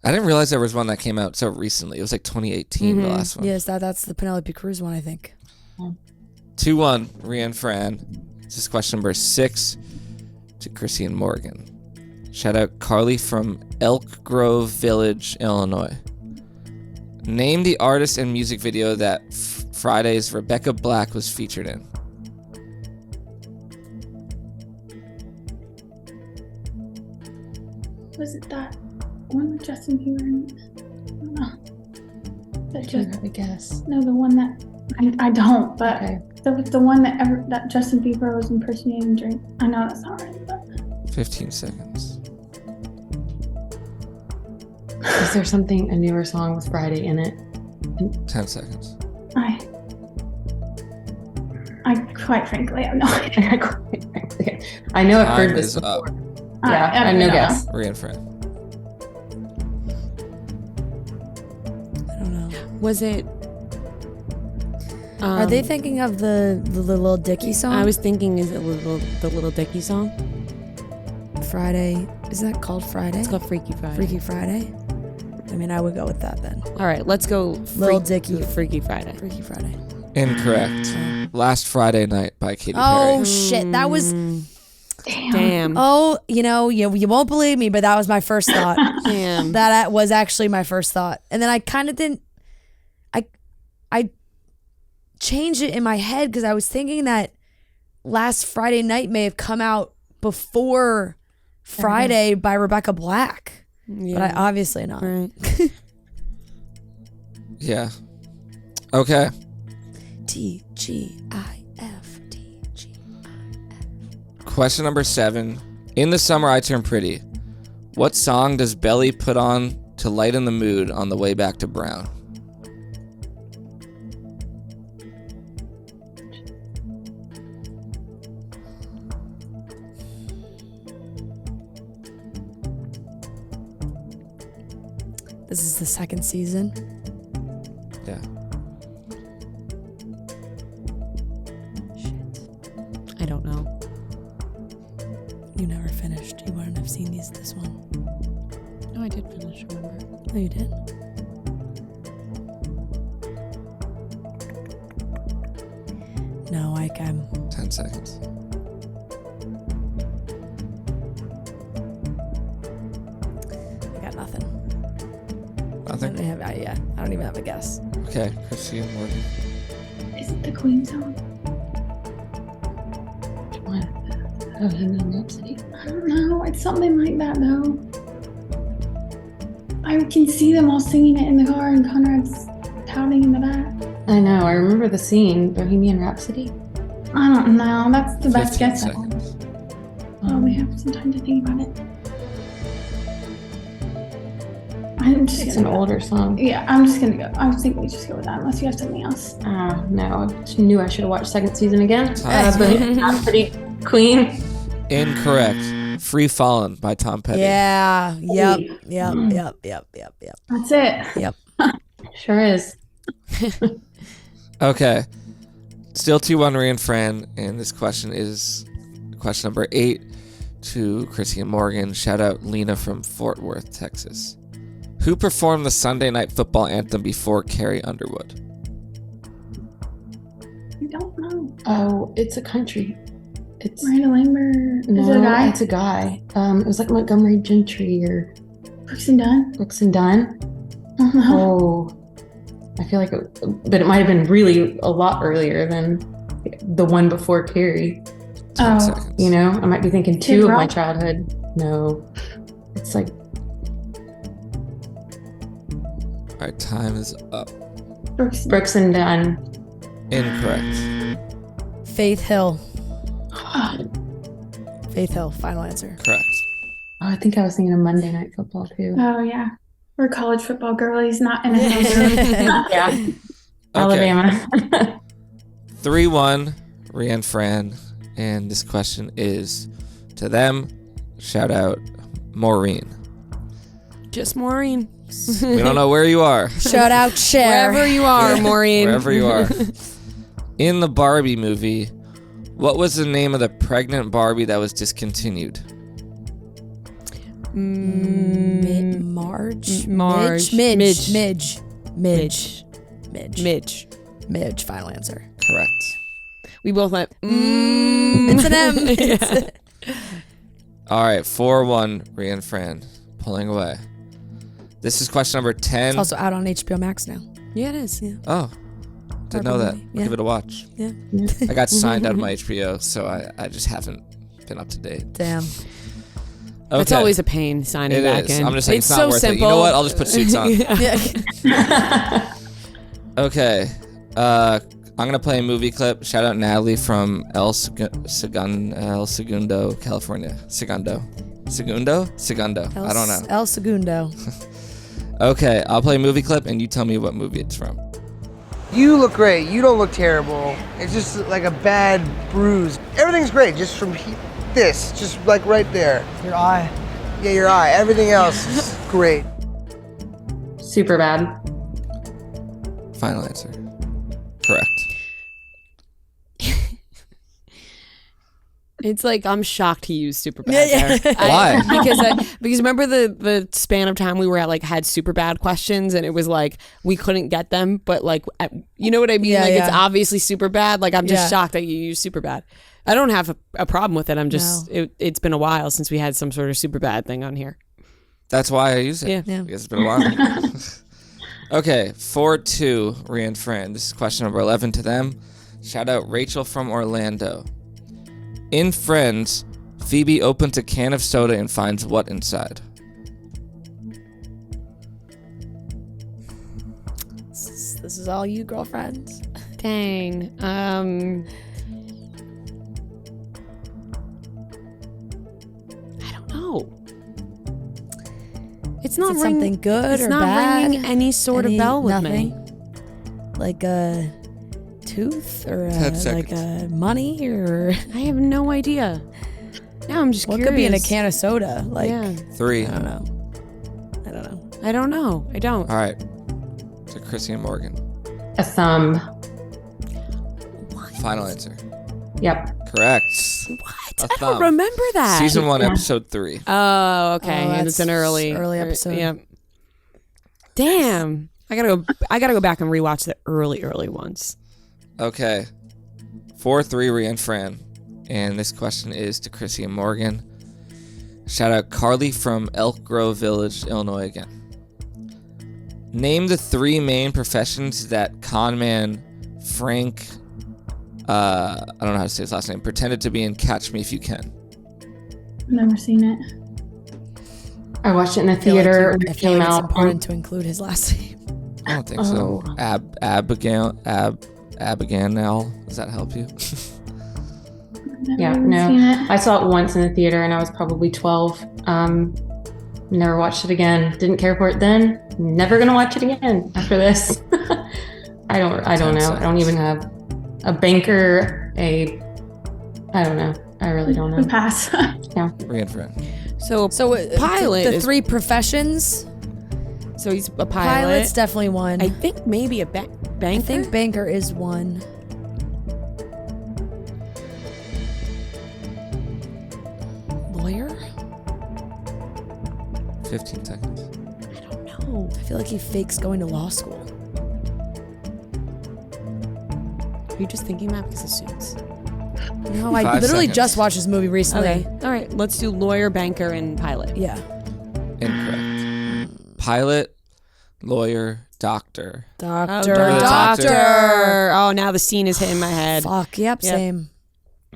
S3: I didn't realize there was one that came out so recently. It was like 2018, the last one.
S2: Yes, that's the Penelope Cruz one, I think.
S3: 2-1, Rhea and Fran. This is question number 6 to Crissy and Morgan. Shout out Carly from Elk Grove Village, Illinois. Name the artist and music video that Friday's Rebecca Black was featured in.
S4: Was it that one with Justin Bieber in it? I don't know. That
S5: Do you
S4: just
S5: have a guess?
S4: no, the one that I don't, but
S5: Okay.
S4: the one that Justin Bieber was impersonating Drake. I know that's not right, but
S3: 15 seconds.
S5: Is there a newer song with Friday in it?
S3: 10 seconds.
S4: I quite frankly have no idea.
S5: I know I've heard
S3: Time
S5: this
S3: is
S5: before.
S3: up.
S5: Yeah, I have no
S4: don't
S5: guess.
S3: Rhea and Fran.
S2: I don't know.
S1: Was it?
S2: Are they thinking of the Little Dicky song?
S1: I was thinking, is it the Little Dicky song?
S2: Friday. Is that called Friday?
S1: It's called Freaky Friday.
S2: Freaky Friday. I mean, I would go with that then.
S1: All right, let's go.
S2: Lil Dicky.
S1: Freaky Friday.
S2: Freaky Friday.
S3: Incorrect. Last Friday Night by Katy
S2: Oh
S3: Perry.
S2: shit, that was.
S1: Damn.
S2: Oh, you won't believe me, but that was my first thought.
S1: Damn.
S2: That was actually my first thought, and then I kind of didn't. I changed it in my head because I was thinking that Last Friday Night may have come out before Friday by Rebecca Black, but I obviously not.
S1: Right.
S3: Yeah. Okay.
S2: TGIF.
S3: Question number 7. In the summer I turn pretty. What song does Belly put on to lighten the mood on the way back to Brown?
S2: This is the second season.
S3: Yeah.
S1: I don't know.
S2: You never finished. You wouldn't have seen this one.
S1: No, I did finish, remember?
S2: No, you did. No, I'm
S3: 10 seconds.
S2: I got nothing. I
S3: Nothing?
S2: don't even have a guess.
S3: Okay, Crissy and Morgan.
S4: Is it the Queen song?
S5: What? Oh, Bohemian Rhapsody.
S4: I don't know. It's something like that, though. I can see them all singing it in the car, and Conrad's pouting in the back.
S5: I know. I remember the scene. Bohemian Rhapsody.
S4: I don't know. That's the best
S3: 15
S4: guess.
S3: seconds.
S4: Oh, we have some time to think about it. I'm just
S5: It's
S4: gonna
S5: an
S4: go.
S5: older song.
S4: Yeah, I'm just gonna go. I think we just go with that, unless you have something else.
S5: No. I knew I should have watched second season again.
S3: Time.
S5: Bohemian Rhapsody, Queen.
S3: Incorrect. Free Fallin' by Tom Petty.
S2: Yeah. Yep. Yep.
S5: Mm.
S2: Yep.
S4: That's it.
S5: Sure is.
S3: Okay. Still 2-1 Rhea and Fran, and this question is question number 8 to Crissy and Morgan. Shout out Lena from Fort Worth, Texas. Who performed the Sunday Night Football anthem before Carrie Underwood?
S4: I don't know.
S5: Oh, it's a country. It's
S4: Miranda Lambert.
S5: no,
S4: Is it a guy?
S5: it's a guy. It was like Montgomery Gentry or
S4: Brooks and Dunn?
S5: Brooks and Dunn.
S4: I don't know.
S5: Oh, I feel like, but it might have been really a lot earlier than the one before Carrie.
S3: 10
S4: Oh.
S3: seconds.
S5: You know, I might be thinking
S4: Kid
S5: two of my
S4: Rock?
S5: childhood. No, it's like
S3: All right, time is up.
S5: Brooks and Dunn.
S3: Incorrect.
S2: Faith Hill.
S4: Oh,
S2: Faith Hill. Final answer.
S3: Correct.
S5: Oh, I think I was thinking of Monday Night Football too.
S4: oh, yeah. We're college football girlies, not NFL girlies.
S5: Yeah, Alabama.
S3: 3-1 Rhea and Fran, and this question is to them. Shout out Maureen.
S1: Just Maureen.
S3: We don't know where you are.
S2: Shout out Cher.
S1: Wherever you are, Maureen.
S3: Wherever you are. In the Barbie movie, what was the name of the pregnant Barbie that was discontinued?
S2: Marge.
S1: Marge.
S2: Midge.
S1: Midge.
S2: Midge.
S1: Midge.
S2: Final answer.
S3: Correct.
S1: We both went,
S2: It's an M.
S1: Yeah.
S3: All right, 4-1 Rhea and Fran, pulling away. This is question number 10.
S2: It's also out on HBO Max now.
S1: Yeah, it is.
S2: Yeah.
S3: Oh, didn't know that.
S2: movie,
S3: I'll give it a watch.
S2: Yeah.
S3: I got signed out of my HBO, so I just haven't been up to date.
S2: Damn.
S3: Okay.
S1: It's always a pain signing
S3: It
S1: back
S3: is.
S1: in.
S3: I'm just saying it's not
S1: so
S3: worth
S1: simple.
S3: it. You know what? I'll just put suits on.
S1: Yeah.
S3: Okay. I'm going to play a movie clip. Shout out Natalie from El Segundo, California. Segundo? I don't know.
S2: El Segundo.
S3: Okay, I'll play a movie clip and you tell me what movie it's from.
S6: You look great. You don't look terrible. It's just like a bad bruise. Everything's great just from this, just like right there. Your eye. Yeah, your eye. Everything else is great.
S5: Super bad.
S3: Final answer. Correct.
S1: It's like I'm shocked he used super bad
S2: Yeah.
S1: there.
S3: Why?
S1: Because remember the span of time we were at, like, had super bad questions and it was like we couldn't get them, but like you know what I mean?
S2: Yeah,
S1: like
S2: yeah.
S1: it's obviously super bad. Like I'm just
S2: Yeah.
S1: shocked that you used super bad. I don't have a problem with it. I'm just it's been a while since we had some sort of super bad thing on here.
S3: That's why I use it.
S1: Yeah.
S2: Yeah.
S3: I guess it's been a while. Okay, 4-2 Rhea and Fran. This is question number 11 to them. Shout out Rachel from Orlando. In Friends, Phoebe opens a can of soda and finds what inside?
S2: This is all you, girlfriends.
S1: Dang. I don't know. It's not
S2: Is it something good
S1: it's
S2: or
S1: not
S2: bad?
S1: ringing any sort of bell with me.
S2: Like a tooth or
S3: 10
S2: like
S3: seconds.
S2: a money or
S1: I have no idea. Now I'm just
S2: what
S1: curious.
S2: could be in a can of soda? Like
S1: Yeah.
S3: 3,
S2: I don't know.
S1: I I don't know. I don't.
S3: All right. To Crissy and Morgan.
S5: A thumb.
S3: Final answer.
S5: Yep.
S3: Correct.
S1: What?
S3: A
S1: I don't
S3: thumb.
S1: remember that.
S3: Season 1,
S5: Yeah.
S3: episode 3.
S1: Oh, okay.
S2: Oh,
S1: And it's an
S2: that's
S1: early
S2: episode.
S1: Yeah. Damn. I gotta go back and rewatch the early ones.
S3: Okay. 4-3, Rhea and Fran. And this question is to Crissy and Morgan. Shout out Carly from Elk Grove Village, Illinois again. Name the 3 main professions that conman Frank, I don't know how to say his last name, pretended to be in Catch Me If You Can.
S4: Never seen it.
S5: I watched it in the
S2: I feel like
S5: theater
S2: you-
S5: when
S2: I
S5: it
S2: feel
S5: came
S2: like it's
S5: out.
S2: important to include his last name.
S3: I don't think so. Abigail now. Does that help you?
S4: Never
S5: Yeah,
S4: even
S5: no.
S4: seen it.
S5: I saw it once in the theater and I was probably 12. Never watched it again. Didn't care for it then. Never gonna watch it again after this. I don't
S3: 10
S5: know.
S3: seconds.
S5: I don't even have a banker, I don't know. I really don't know.
S4: Pass.
S3: Rhea and Fran.
S1: So pilot
S2: The
S1: is-
S2: 3 professions.
S1: So he's a pilot.
S2: Pilot's definitely one.
S1: I think maybe a banker.
S2: I think banker is one. Lawyer?
S3: 15 seconds.
S1: I don't know.
S2: I feel like he fakes going to law school.
S1: Are you just thinking that because of Suits?
S2: No, I
S3: 5
S2: literally
S3: seconds.
S2: just watched this movie recently.
S1: Okay. All right. Let's do lawyer, banker, and pilot.
S2: Yeah.
S3: Incorrect. Pilot, lawyer, doctor.
S2: Doctor.
S3: Doctor.
S1: Oh, now the scene is hitting my head.
S2: Fuck. Yep,
S1: Yep.
S2: same.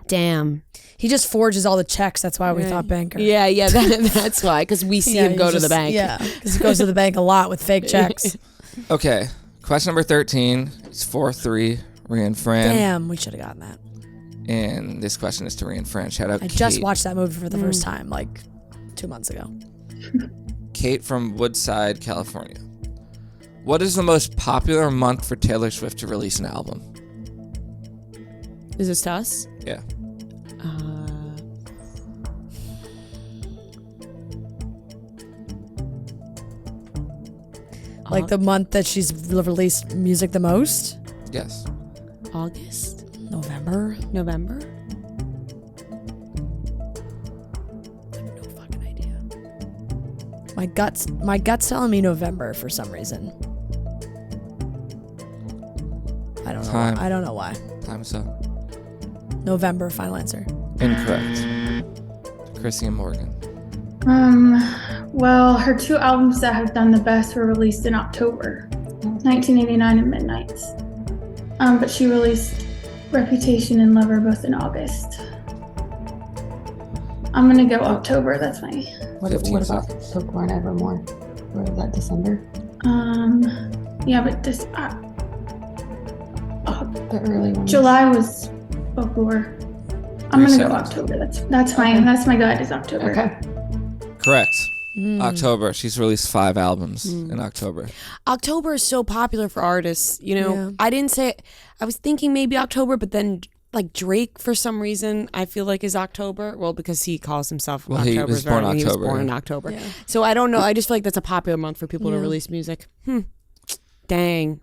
S1: Damn.
S2: He just forges all the checks. That's why we thought banker.
S1: Yeah, that's why. Because we see him
S2: he
S1: go to
S2: just-
S1: the bank.
S2: Yeah, because he goes to the bank a lot with fake checks.
S3: Okay. Question number 13. It's 4-3. Rhea and Fran.
S2: Damn, we should have gotten that.
S3: And this question is to Rhea and Fran. Shout out
S2: I
S3: Kate.
S2: just watched that movie for the first time, like 2 months ago.
S3: Kate from Woodside, California. What is the most popular month for Taylor Swift to release an album?
S1: Is this to us?
S3: Yeah.
S2: Like the month that she's released music the most?
S3: Yes.
S1: August?
S2: November?
S1: November?
S2: I have no fucking idea. My gut's telling me November for some reason. I don't know.
S3: Time.
S2: I don't know why.
S3: Time's up.
S2: November, final answer.
S3: Incorrect. Crissy and Morgan.
S4: Well, her 2 albums that have done the best were released in October, 1989 and Midnights. But she released Reputation and Lover both in August. I'm gonna go October. That's my.
S5: What
S3: 15
S5: about
S3: seconds.
S5: Folklore and Evermore? Or is that December?
S4: Yeah, but this
S5: The early one.
S4: July was Folklore. I'm
S3: 3
S4: gonna go
S3: seconds.
S4: October. That's my gut is October.
S5: Okay.
S3: Correct. October. She's released 5 albums in October.
S1: October is so popular for artists. You know,
S2: Yeah.
S1: I didn't say, I was thinking maybe October, but then like Drake for some reason I feel like is October. Well, because he calls himself
S3: Well, he
S1: October's
S3: was born
S1: Verne, and
S3: October,
S1: He was born in
S3: yeah.
S1: October.
S2: Yeah.
S1: So I don't know. I just feel like that's a popular month for people to
S2: Yeah.
S1: release music. Dang.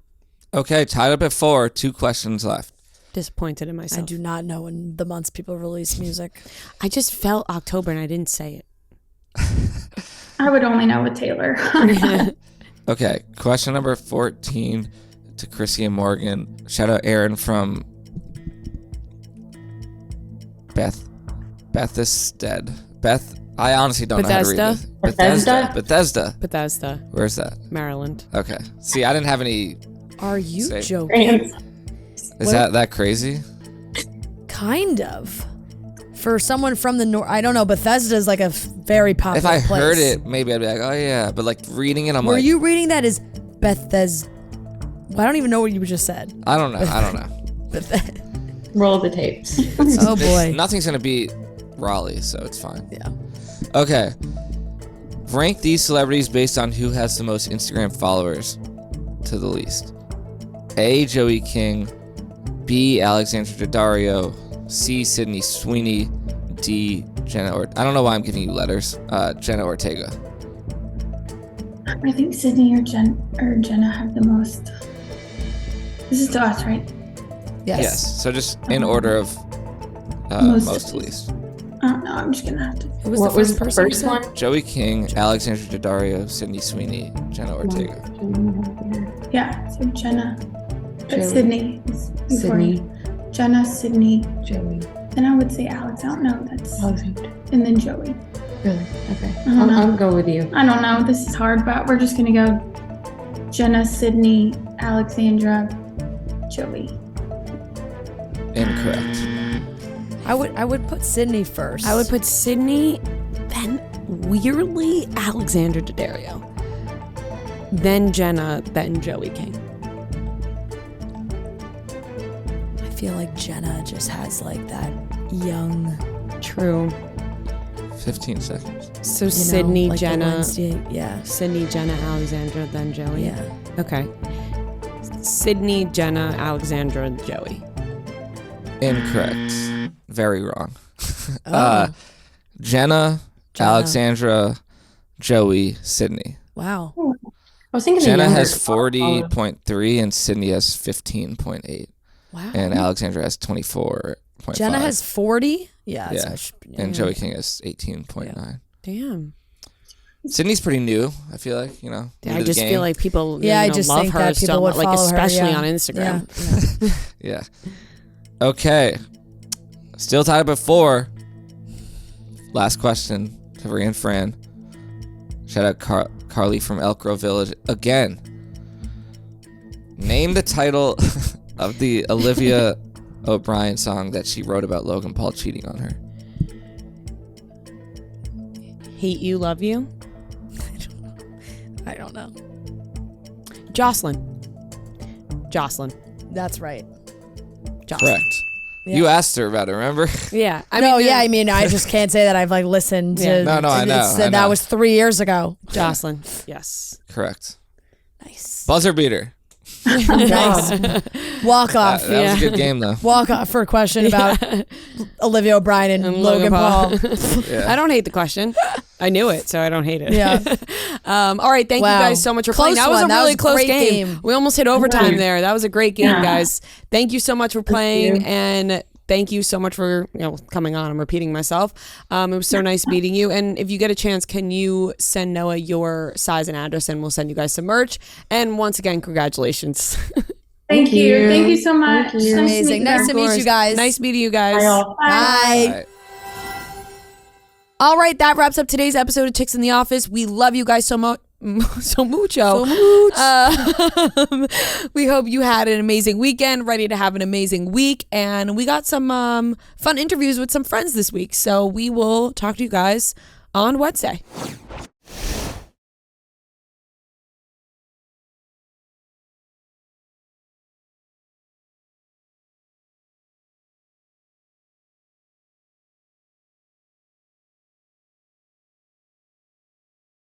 S3: Okay, tied up at 4. 2 questions left.
S1: Disappointed in
S2: I
S1: myself.
S2: do not know when the months people release music.
S1: I just felt October and I didn't say it.
S4: I would only know with Taylor.
S3: Okay, question number 14 to Crissy and Morgan. Shout out Aaron from Bethesda. I honestly don't know how to read this.
S5: Bethesda?
S3: Bethesda.
S1: Bethesda,
S3: Where's that?
S1: Maryland.
S3: Okay. See, I didn't have any.
S2: Are you
S3: Say-
S2: joking?
S3: Is that crazy?
S2: Kind of. For someone from the north, I don't know. Bethesda is like a very popular
S3: If I
S2: place.
S3: heard it, maybe I'd be like, oh yeah. But like reading it, I'm
S2: Were
S3: like,
S2: you reading that as Bethesda? Well, I don't even know what you just said.
S3: I don't know.
S2: Beth-
S5: Roll the tapes.
S2: oh boy.
S3: Nothing's gonna beat Raleigh, so it's fine.
S2: Yeah.
S3: Okay. Rank these celebrities based on who has the most Instagram followers to the least. A. Joey King. B. Alexandra Daddario. C. Sydney Sweeney. D. Jenna I don't know why I'm giving you letters. Jenna Ortega.
S4: I think Sydney or Jenna have the most. This is to us, right?
S3: Yes. So just in order of most to least.
S4: I don't know. I'm just gonna have to.
S5: What was the first one?
S3: Joey King, Alexandra Daddario, Sydney Sweeney, Jenna Ortega.
S4: Yeah. So Jenna, but
S5: Joey.
S4: Sydney is before.
S5: Sydney.
S4: Jenna, Sydney.
S5: Joey.
S4: Then I would say Alex. I don't know. That's
S5: Alexandra.
S4: and then Joey.
S5: Really? Okay.
S4: I don't know.
S5: I'll go with you.
S4: I don't know. This is hard, but we're just gonna go Jenna, Sydney, Alexandra, Joey.
S3: Incorrect.
S2: I would put Sydney first.
S1: I would put Sydney, then weirdly Alexandra Daddario, then Jenna, then Joey King.
S2: I feel like Jenna just has like that young,
S1: True.
S3: 15 seconds.
S1: So
S2: you know,
S1: Sydney,
S2: like the
S1: Jenna,
S2: Wednesday- yeah,
S1: Sydney, Jenna, Alexandra, then Joey.
S2: yeah.
S1: Okay. Sydney, Jenna, Alexandra, Joey.
S3: Incorrect. Very wrong.
S2: Oh.
S3: Jenna, Alexandra, Joey, Sydney.
S2: Wow.
S5: I was thinking
S3: Jenna
S5: the
S3: has
S5: younger-
S3: 40.3 and Sydney has 15.8.
S2: Wow.
S3: And Alexandra has 24.5.
S2: Jenna has 40. Yeah.
S3: Yeah.
S2: So I should-
S3: And Joey King has 18.9.
S1: Damn.
S3: Sydney's pretty new, I feel like, you know.
S1: Yeah,
S3: new
S1: I
S3: to the
S1: just
S3: game.
S1: feel like people
S2: Yeah, I
S1: you know,
S2: just
S1: love
S2: think
S1: her
S2: that people
S1: so
S2: would
S1: much, like
S2: follow her,
S1: especially
S2: yeah.
S1: on Instagram.
S2: Yeah.
S3: Yeah. Okay. Still tied up at 4. Last question to Rhea and Fran. Shout out Carly from Elk Grove Village again. Name the title of the Olivia O'Brien song that she wrote about Logan Paul cheating on her.
S1: Hate You, Love You.
S2: I don't know.
S1: Jocelyn.
S2: That's right.
S1: Jocelyn.
S3: Correct.
S2: Yeah.
S3: You asked her about it, remember?
S1: Yeah. I
S2: I mean, I just can't say that I've like listened to.
S1: Yeah.
S3: No, I know, I know.
S2: That was 3 years ago.
S1: Jocelyn. Yes.
S3: Correct.
S2: Nice.
S3: Buzzer beater.
S2: Nice. Walk off.
S3: That was a good game, though.
S2: Walk off for a question about Olivia O'Brien and Logan Paul.
S3: Yeah.
S1: I don't hate the question. I knew it, so I don't hate it.
S2: Yeah.
S1: All right. Thank
S2: Wow.
S1: you guys so much for
S2: Close
S1: playing. That was
S2: one.
S1: a
S2: That
S1: really
S2: was a
S1: close
S2: great
S1: game.
S2: game.
S1: We almost hit overtime there. That was a great game, guys. Thank you so much for playing,
S5: you.
S1: and thank you so much for coming on. I'm repeating myself. It was so nice meeting you. And if you get a chance, can you send Noah your size and address, and we'll send you guys some merch. And once again, congratulations.
S4: Thank you. Thank you so much.
S5: Thank you.
S2: Amazing. Nice to meet you guys.
S1: Nice meeting you guys.
S5: Bye, all.
S4: Bye.
S2: Bye.
S3: All right.
S1: All right, that wraps up today's episode of Chicks in the Office. We love you guys so much. So mucho. We hope you had an amazing weekend, ready to have an amazing week, and we got some fun interviews with some friends this week. So we will talk to you guys on Wednesday.